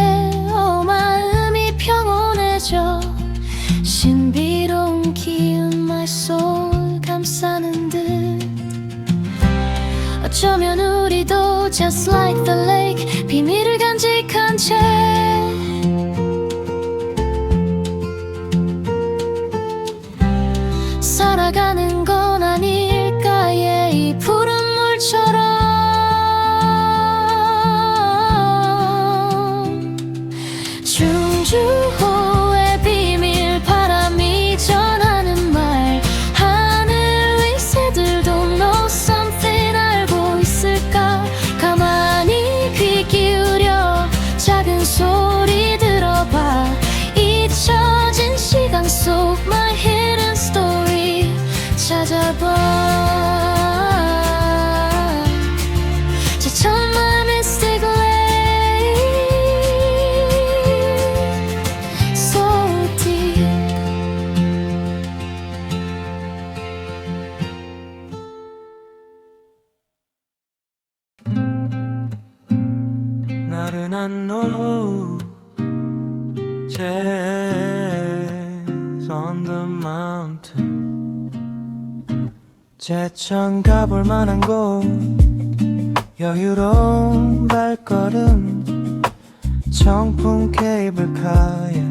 마음이 평온해져. 신비로운 기운 my soul 감싸는 듯. 어쩌면 우리도 just like the lake 비밀을 간직한 채 살아가는 건 아닐까. 이 푸른 물처럼 충주호의 비밀 바람이 전하는 말.
나른한 노후 Jazz on the mountain 제천 가볼 만한 곳 여유로운 발걸음 청풍 케이블카에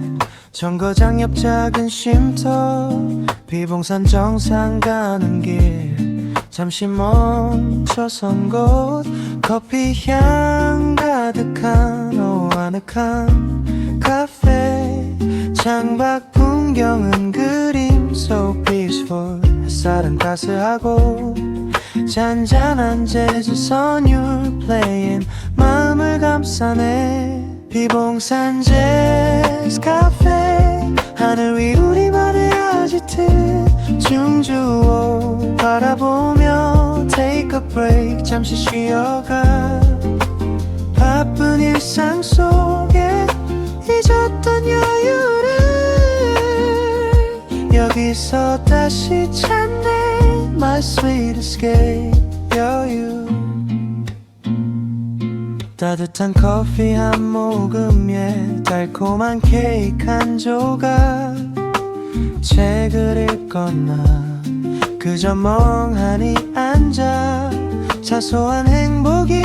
정거장 옆 작은 쉼터 비봉산 정상 가는 길 잠시 멈춰선 곳 커피 향 가득한 오아늑한 카페 창밖 풍경은 그림 So peaceful 햇살은 따스하고 잔잔한 재즈 선율 playing 마음을 감싸네 비봉산 재즈 카페 하늘 위 우리만의 아지트 중주호 바라보며 take a break 잠시 쉬어가 바쁜 일상 속에 잊었던 여유를 여기서 다시 찾네 My sweet escape 여유 따뜻한 커피 한 모금에 달콤한 케이크 한 조각 책을 읽거나 그저 멍하니 앉아 사소한 행복이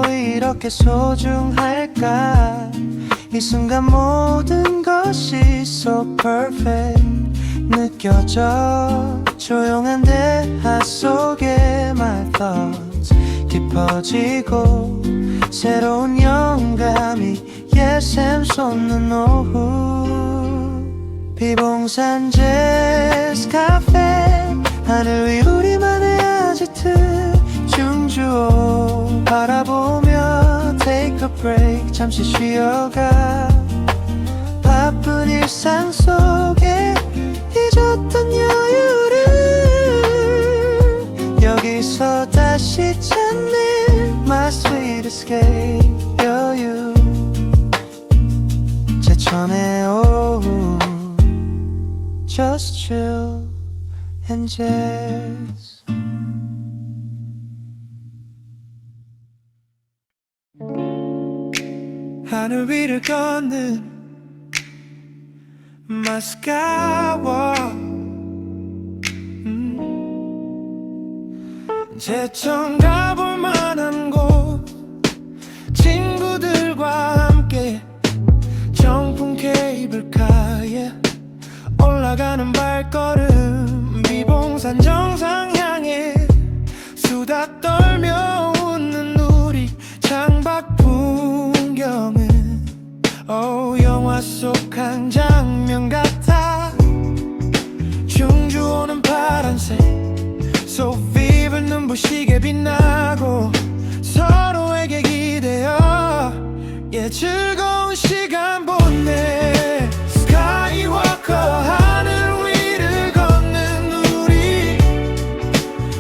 이렇게 소중할까 이 순간 모든 것이 so perfect 느껴져 조용한 대화 속에 my thoughts 깊어지고 새로운 영감이 샘솟는 오후 비봉산 재즈 카페 하늘 위 우리만의 아지트 중주호 바라보며 take a break 잠시 쉬어가 바쁜 일상 속에 잊었던 여유를 여기서 다시 찾는 my sweet escape 여유 제천의 오후 Just chill and jazz 하늘 위를 걷는 마스카와 제천 가볼 만한 곳 친구들과 함께 정품 케이블카에 올라가는 발걸음 비봉산 정상 향해 수다 떨며 웃는 우리 창밖 풍경은 영화 속 한 장면 같아 중주호는 파란색 So vivid 눈부시게 빛나고 서로에게 기대어 즐거운 시간 보내 스카이워커 하늘 위를 걷는 우리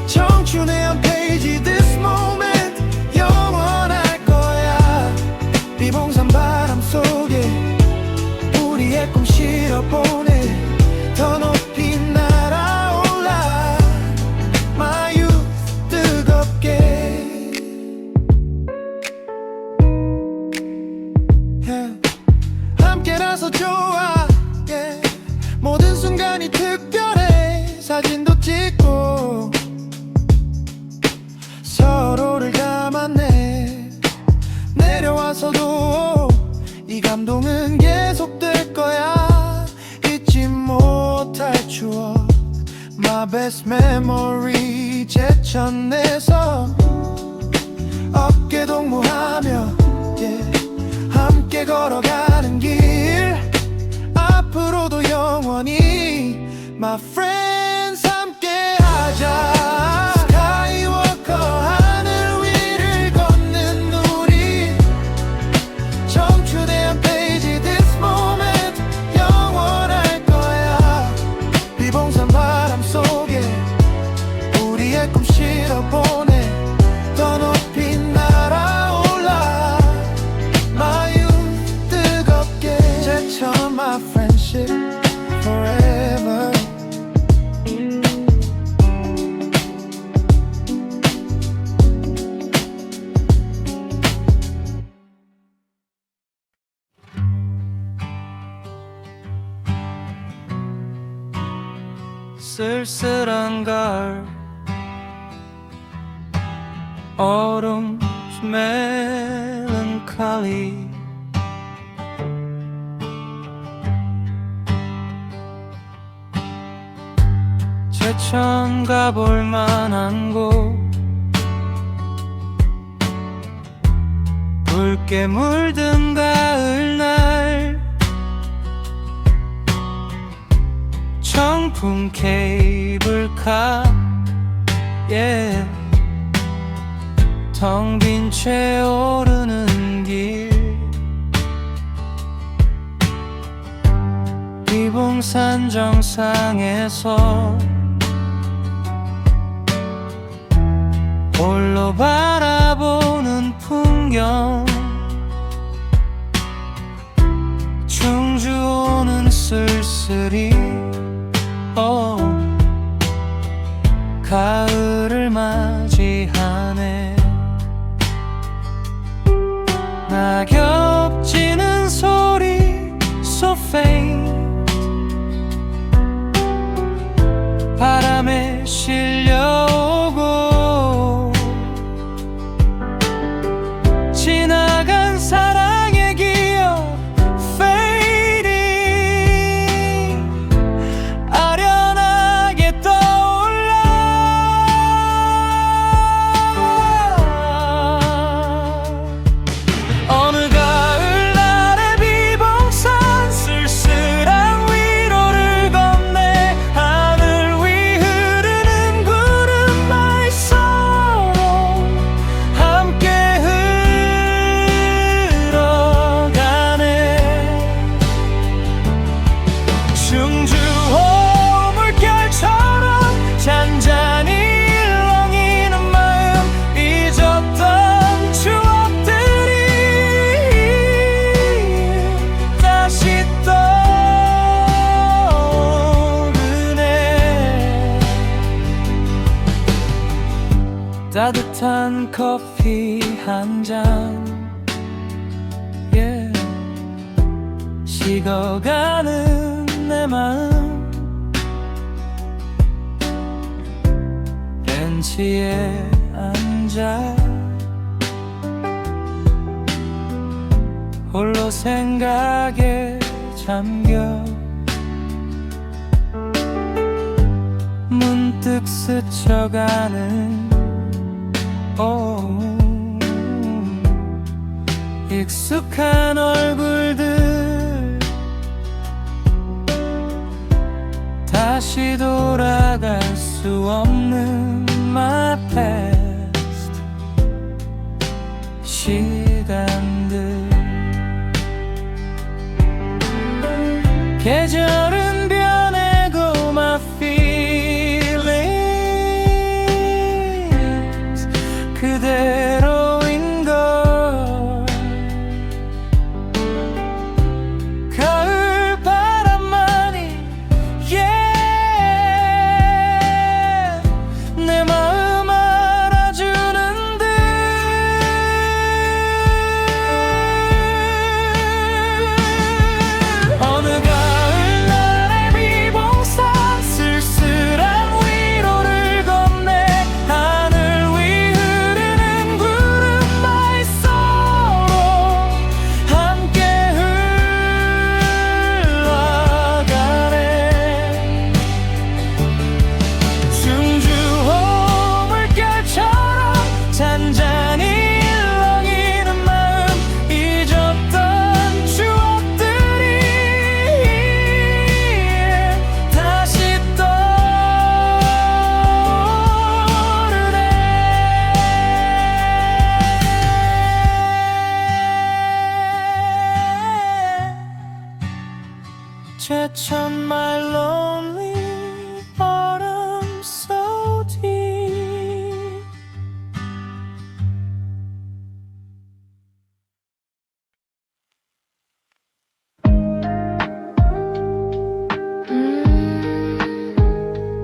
청춘의 한 페이지 This moment 영원할 거야 비봉산 바람 속에 우리의 꿈 실어보내 더 높이 날아올라 My youth 뜨겁게 함께라서 좋아 모든 순간이 특별해 사진도 찍고 서로를 담았네 내려와서도 이 감동은 계속될 거야 잊지 못할 추억 My best memory 제천에서 어깨 동무하며 함께 걸어가는 길 앞으로도 영원히 My friends 함께 하자 스카이워커 하늘 위를 걷는 우리 청춘의 한 페이지 This moment 영원할 거야 비봉산 바람 속에 우리의 꿈 실어보내 더 높이 날아올라 My youth 뜨겁게 제천 my friendship forever 쓸쓸한 가을 Autumn's melancholy 제천 가볼 만한 곳 붉게 물든 가을날 청풍 케이블카 yeah. 텅 빈 채 오르는 길 비봉산 정상에서 홀로 바라보는 풍경 충주 오는 쓸쓸히 가을을 맞이하네 낙엽 지는 소리 so faint 바람에 실려오고 지나간 사랑의 기억 fading 아련하게 떠올라 어느 가을날의 비봉산 쓸쓸한 위로를 건네 하늘 위 흐르는 구름 My sorrow 함께 충주 호물결처럼 잔잔히 일렁이는 마음 잊었던 추억들이 다시 떠오르네 따뜻한 커피 한 잔 yeah. 식어가는 내 마음 벤치에 앉아 홀로 생각에 잠겨 문득 스쳐가는 익숙한 얼굴들 다시 돌아갈 수 없는 my past 시간들 계절은 변해고 my feelings 그대로인 걸 가을 바람만이 yeah. 내 마음 알아주는 듯 어느 가을날의 비봉산 쓸쓸한 위로를 건네 하늘 위 흐르는 구름 My sorrow 함께 흘러가네 충주 호물결처럼 잔잔히 일렁이는 마음 잊었던 추억들이 다시 떠오르네 제천 my lonely autumn so deep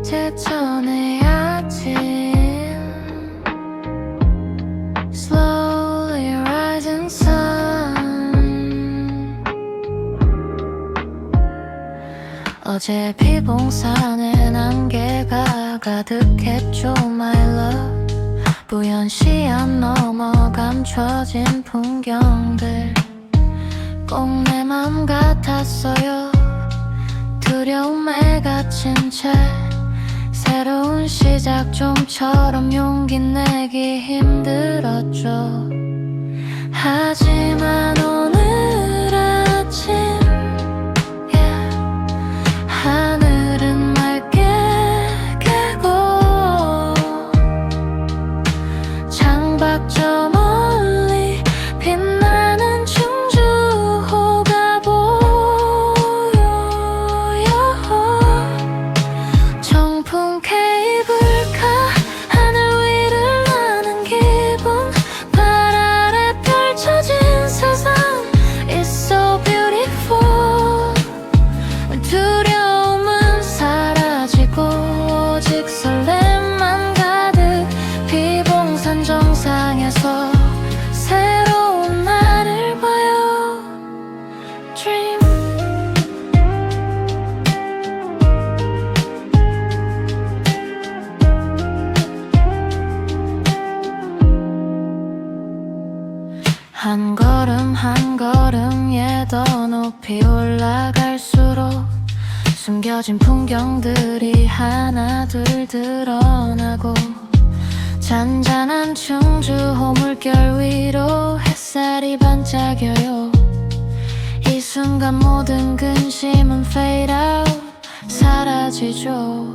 제천의 아침 Slowly rising sun 어제 비봉산엔 안개가 가득했죠 my love. 뿌연시 안 넘어 감춰진 풍경들 꼭 내 맘 같았어요. 두려움에 갇힌 채 새로운 시작 좀처럼 용기 내기 힘들었죠. 하지만 오늘 아침 하늘은 맑게 개고 창밖 저 멀리 빛나는 충주호가 보여요. 청풍 케이블카 하늘 위를 나는 기분 발 아래 펼쳐진 세상 It's so beautiful. 두려움은 사라지고 오직 설렘만 가득 비봉산 정상에서 새로운 나를 봐요. Dream. 한 걸음 한 걸음에 더 높이 올라갈수록 숨겨진 풍경들이 하나둘 드러나고 잔잔한 충주호 물결 위로 햇살이 반짝여요. 이 순간 모든 근심은 fade out 사라지죠.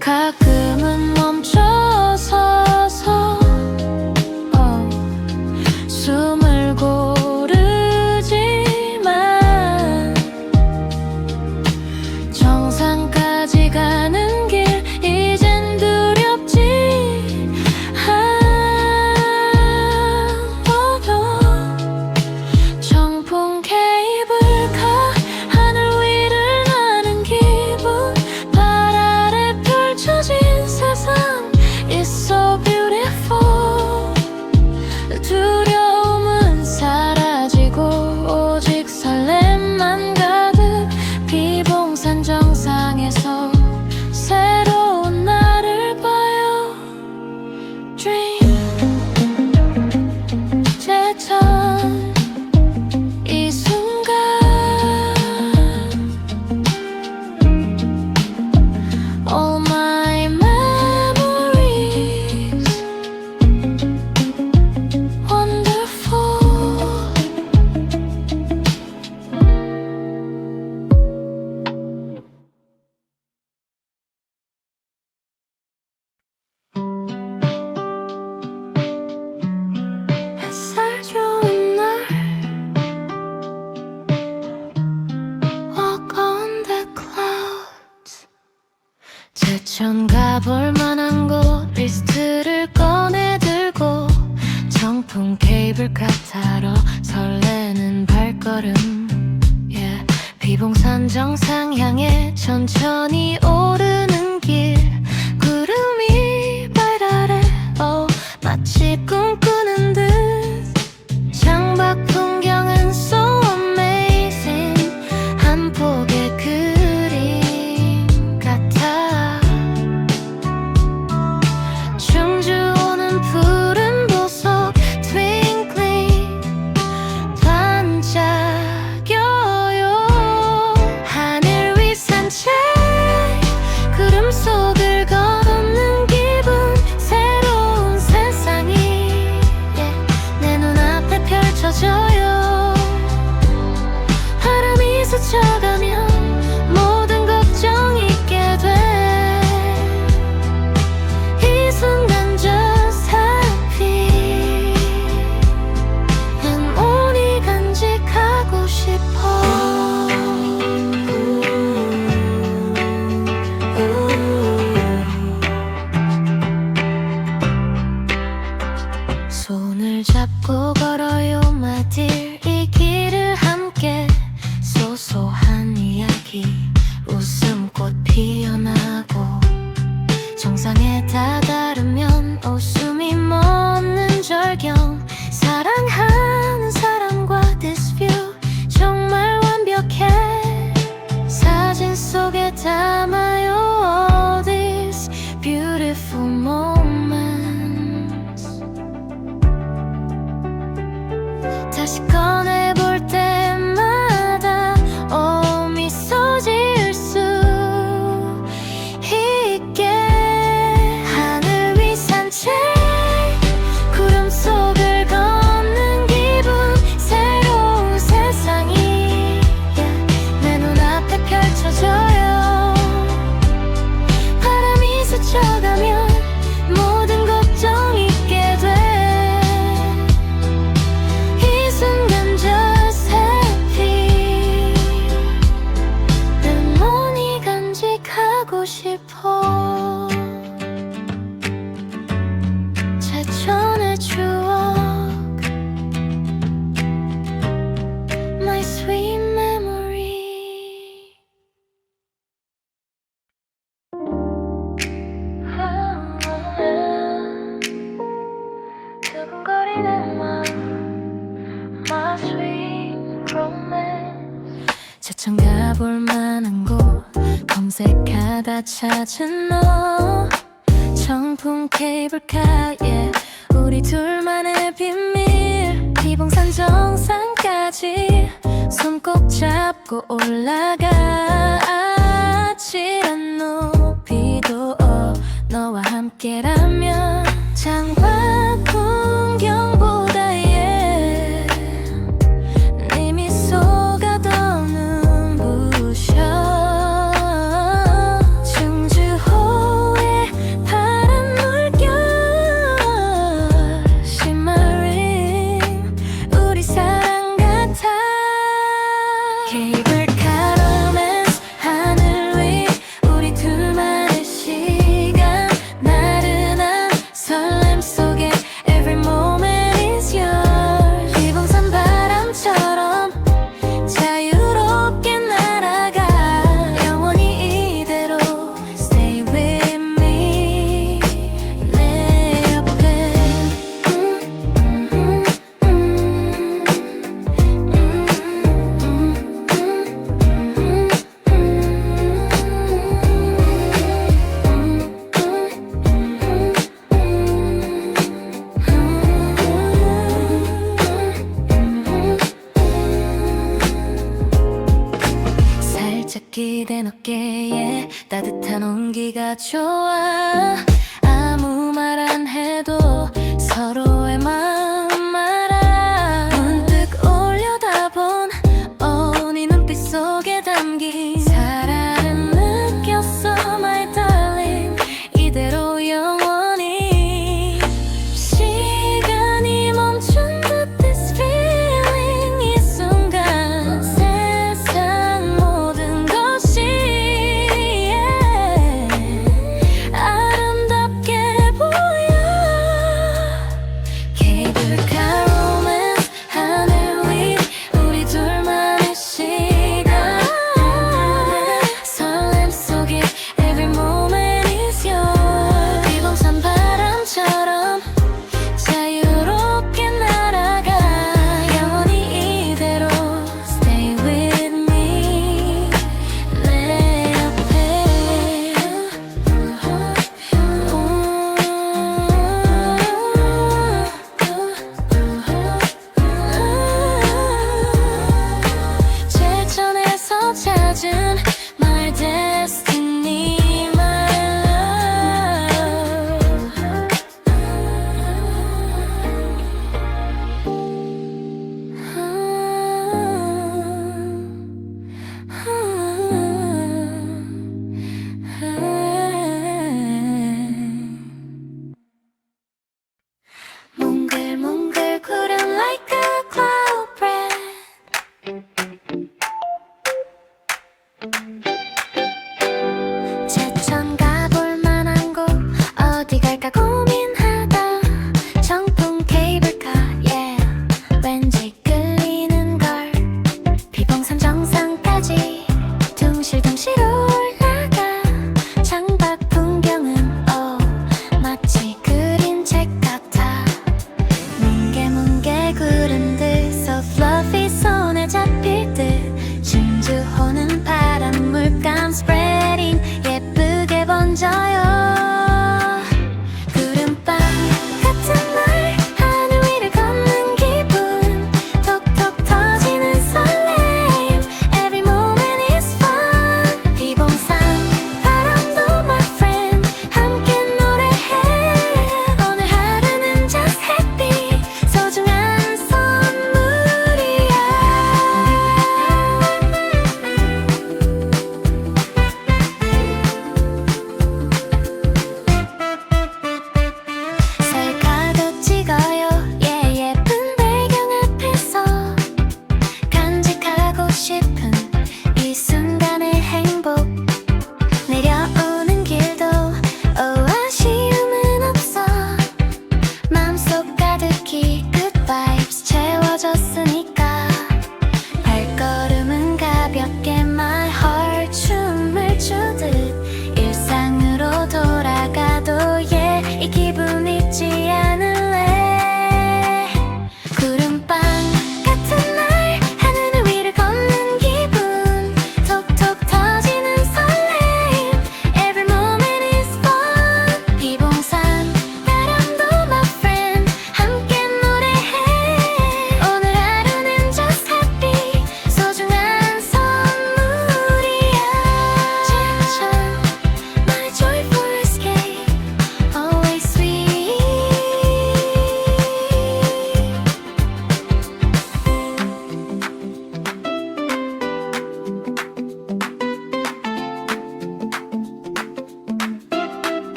가끔은 멈춰서서 숨을 고르지만 정상까지 가는 길 이젠 두렵지 않아요. 청풍 케이블카 하늘 위를 나는 기분 발 아래 펼쳐진 세상 It's so beautiful. 두려움은 사라지고 오직 설렘만 가득 비봉산 정상에서 새로운 나를 봐요. Dream. 제전 이 순간 All my memories wonderful. 햇살 좋은 날 Walk on the clouds. 제천 가볼 만한 곳 리스트를 꺼내 들고 청풍 케이블카 타러 설레는 발걸음 yeah. 비봉산 정상 향해 천천히 오르는 길 구름이 발 아래 마치 꿈꾸는 듯 창밖 풍경은 so amazing 한 폭의 그림 같아. 충주호는 푸른 보석 twinkling 반짝여요. 하늘 위 산책 구름 속을 걷는 기분 새로운 세상이 내 눈앞에 펼쳐져요. 바람이 스쳐가면 모든 걱정 잊게 돼. 이 순간 just happy 영원히 간직하고 싶어. 남아요 all these beautiful moments. 다시 꺼내볼 때마다 미소 지을 수 있게. 하늘 위 산책, 구름 속을 걷는 기분, 새로운 세상이 내 눈앞에 펼쳐져요. 바람이 스쳐가면 모든 걱정 잊게 돼. 이 순간 just happy. 영원히 간직하고 싶어. 제천의 추억, my sweet memory. 두근거리는 마음, my sweet romance. 제천 가볼 만한 곳 검색하다 찾은 너. 청풍 케이블카 yeah. 우리 둘만의 비밀. 비봉산 정상까지 손 꼭 잡고 올라가. 아찔한 높이도 너와 함께라면 창밖 풍경보다 yeah. 네 미소가 더 눈부셔. 충주호의 파란 물결 shimmering 우리 사랑 같아. 케이블카 로맨스 하늘 위 우리 둘만의 시간. 나른한 설렘 속에 every moment is yours. 비봉산 바람처럼 자유롭게 날아가. 영원히 이대로 stay with me. 내 옆에 살짝 기댄 어깨에 따뜻한 온기가 좋아. 아무 말 안 해도 서로의 마음 알아. 문득 올려다본 네 눈빛 속에 담긴 사랑을 느꼈어 my darling. 이대로 영원히. 시간이 멈춘 듯 this feeling. 이 순간 세상 모든 것이 yeah. 아름답게 보여. 케이블카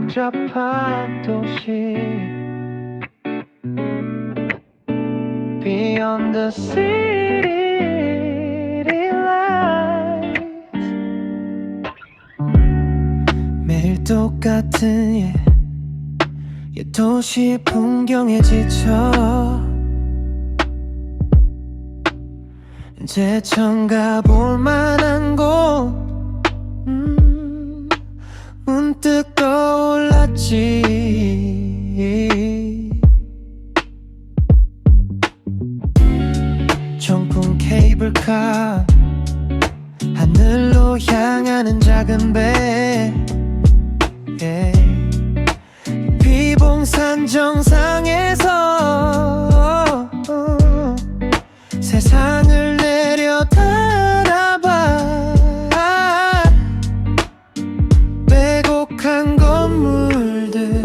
복잡한 도시 Beyond the city lights 매일 똑같은 도시 풍경에 지쳐 이제 처음 가볼 만한 곳 문득 떠올랐지 정품 케이블카 하늘로 향하는 작은 배 비봉산 정상에서 세상을 내려다봐 왜곡한 건물들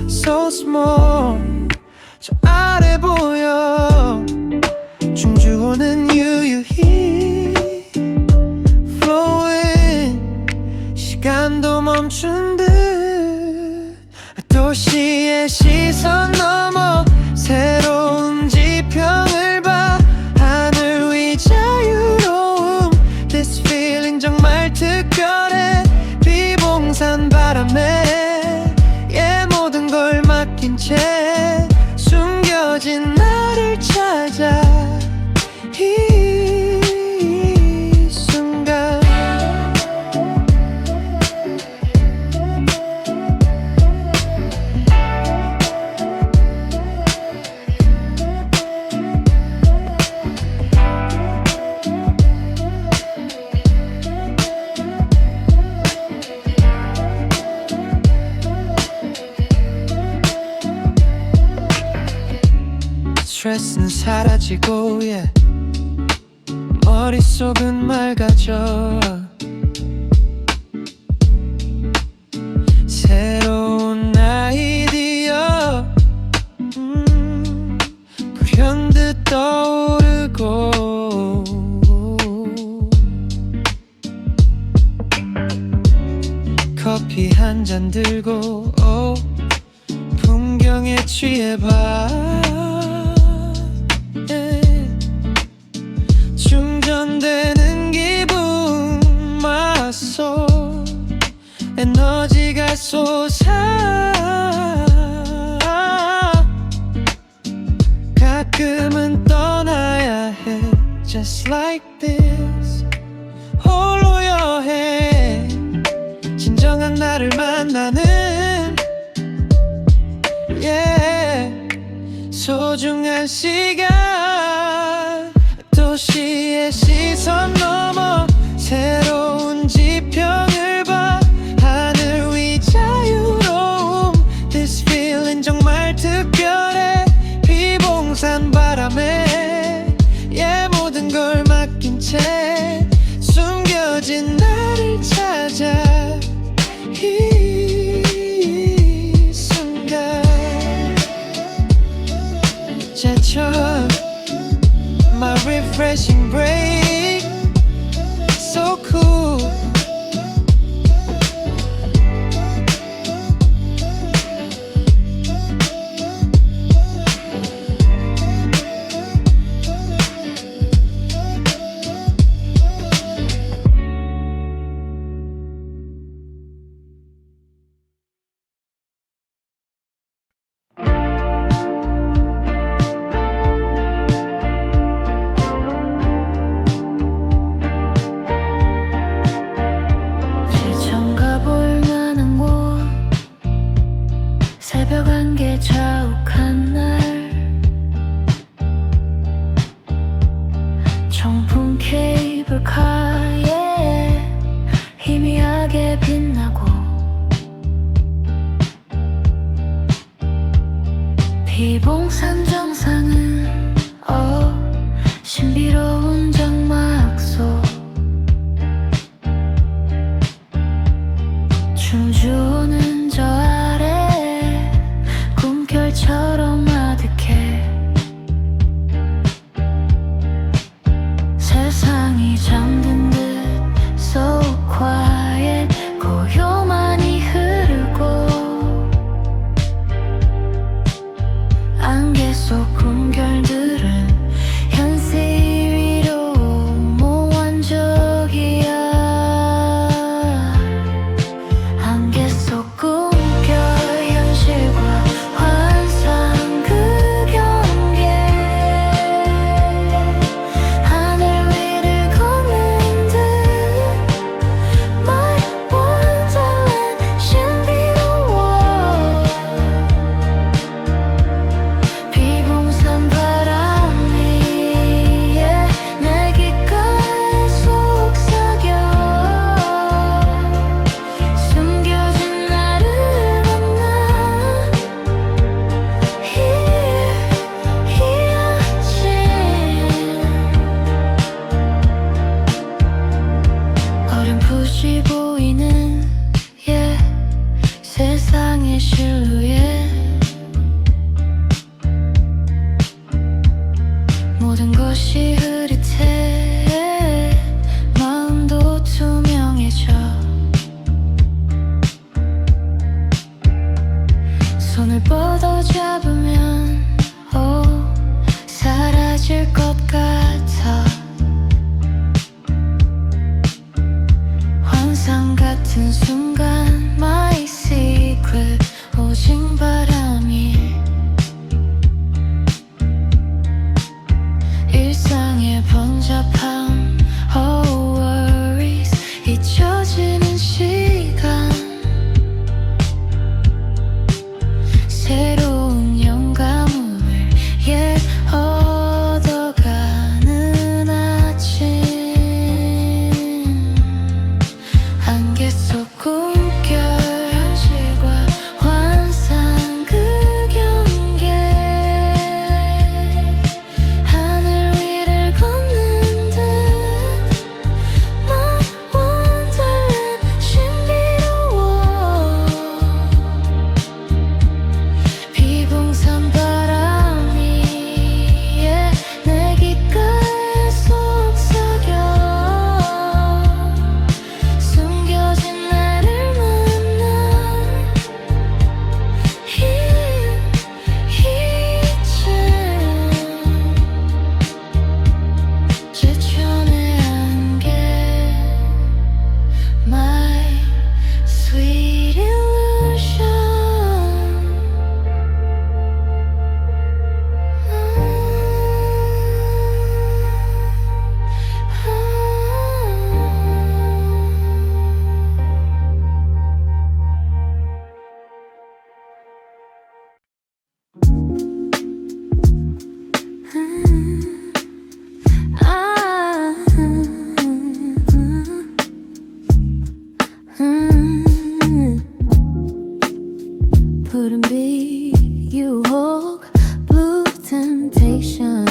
So small 저 아래 보여 충주호는 유유히 Flowing 시간도 멈춘 듯 도시의 시선 넘어 새로운 지평을 봐 하늘 위 자유로움 This feeling 정말 특별해 비봉산 바람에 모든 걸 맡긴 채 숨겨진 나를 찾아 이 순간 스트레스는 사라지고 머릿속은 맑아져 새로운 아이디어 불현듯 떠오르고 커피 한 잔 들고 풍경에 취해봐 충전되는 기분 맞서 에너지가 솟아 가끔은 떠나야 해 Just like this 홀로 여행 진정한 나를 만나는 소중한 시간 도시의 시선 넘어 새로운 지평을 봐 하늘 위 자유로움 This feeling 정말 특별해 비봉산 바람에 모든 걸 맡긴 채 숨겨진 나를 찾아 이 순간 제철 My refreshing break So cool
새벽 안개 자욱한 날 정품 케이블카에 희미하게 빛나고 비봉산 정상은 신비로운 장막 속 춤추는 저 아래 꿈결처럼 아득해 세상이 잠든 듯 So quiet 고요만이 흐르고 모든 것이 흐릿해 마음도 투명해져 손을 뻗어 잡으면 사라질 것 같아 환상 같은 순간 My secret 오직 바람이 일상의 번잡함 Oh worries 잊혀지는 시간 새로운 영감을 얻어가는 아침 안개 속 꿈결 현실과 환상 그 경계 하늘 위를 걷는 듯 My wonderland 신비로워 비봉산 바람이 내 귓가에 속삭여 숨겨진 나를 만나 이제 제천의 안개 My sweet illusion 푸른 빛 유혹 Blue temptation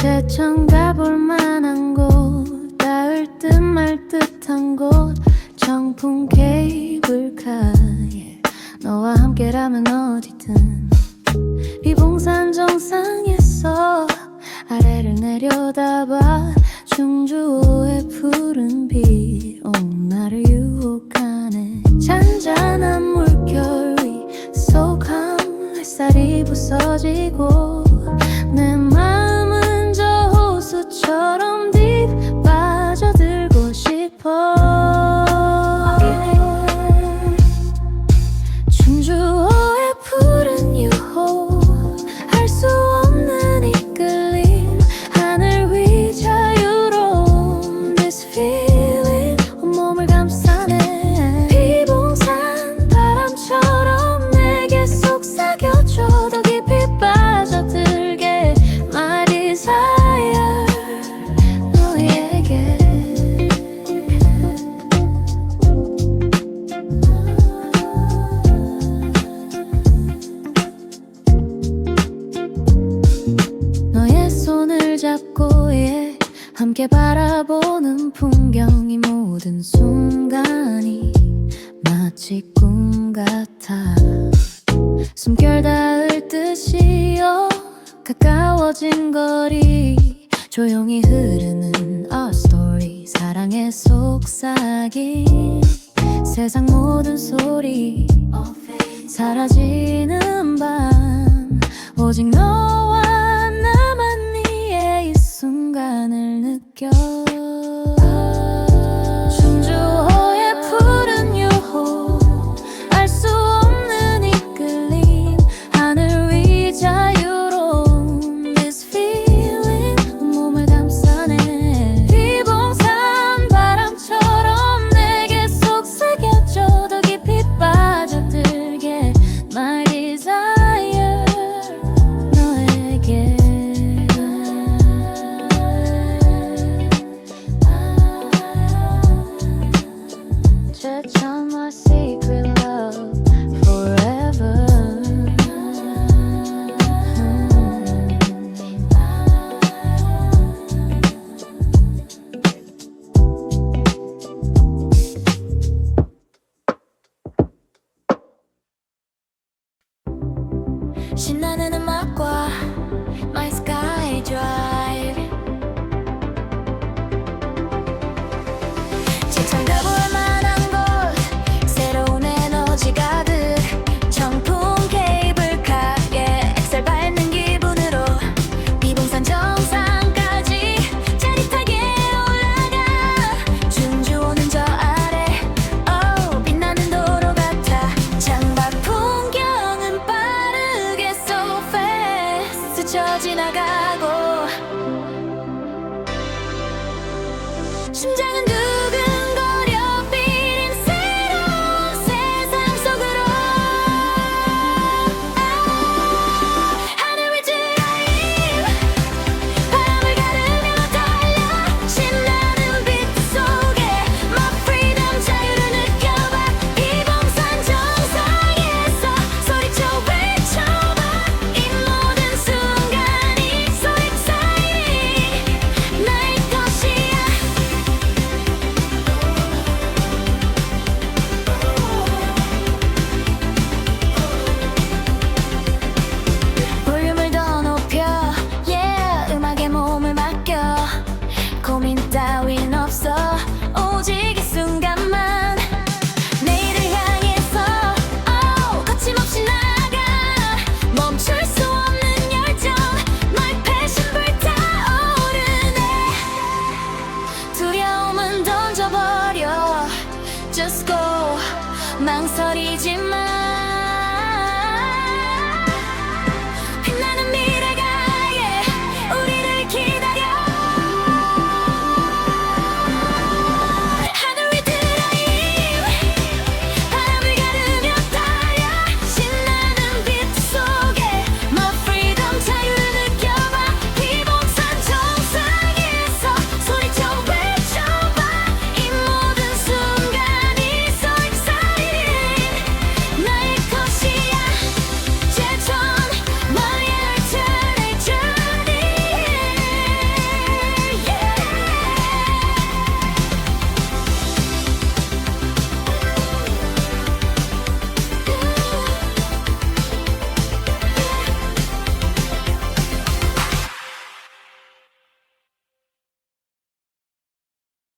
제천 가볼 만한 곳 닿을 듯 말 듯한 곳 청풍 케이블카에 너와 함께라면 어디든 비봉산 정상에서 아래를 내려다봐 충주호의 푸른 빛 나를 유혹하네 잔잔한 물결 위 속한 햇살이 부서지고 내 마음은 저 호수처럼 딥 빠져들고 싶어 충주호의 푸른 유혹 알 수 없는 이끌림 하늘 위 자유로운 This feeling 온몸을 감싸네 비봉산 바람처럼 내게 속삭여줘 더 깊이 빠져들게 My desire 너에게 너의 손을 잡고 함께 바라보는 풍경이 모든 순간이 마치 꿈 같아 숨결 닿을 듯이 가까워진 거리 조용히 흐르는 our story 사랑의 속삭임 세상 모든 소리 사라지는 밤 오직 너와 나만 위해 이 순간을 느껴 충주호의 푸른 유혹 알 수 없는 이끌림 하늘 위 자유로운 This feeling 온몸을 감싸네 비봉산 바람처럼 내게 속삭여줘 더 깊이 빠져들게 My desire 너에게 신나는 음악과 My Sky Drive 직접 가볼 만한 곳 새로운 에너지 가득 정품 케이블카에 엑셀 밟는 기분으로 비봉산 정상까지 짜릿하게 올라가 준주 오는 저 아래 빛나는 도로 같아 창밖 풍경은 빠르게 so fast 스쳐 지나가고 심장은 두근거려 beating 새로운 세상 속으로 하늘 위 드라이브 바람을 가르며 달려 신나는 비트 속에 My freedom 자유를 느껴봐 비봉산 정상에서 소리쳐 외쳐봐 이 모든 순간이 so exciting 나의 것이야 볼륨을 더 높여 yeah 음악에 몸을 맡겨 고민 따윈 없어 오직 이 순간만 내일을 향해서 거침없이 나가 멈출 수 없는 열정 My passion 불타오르네 두려움은 던져버려 Just go 망설이지 마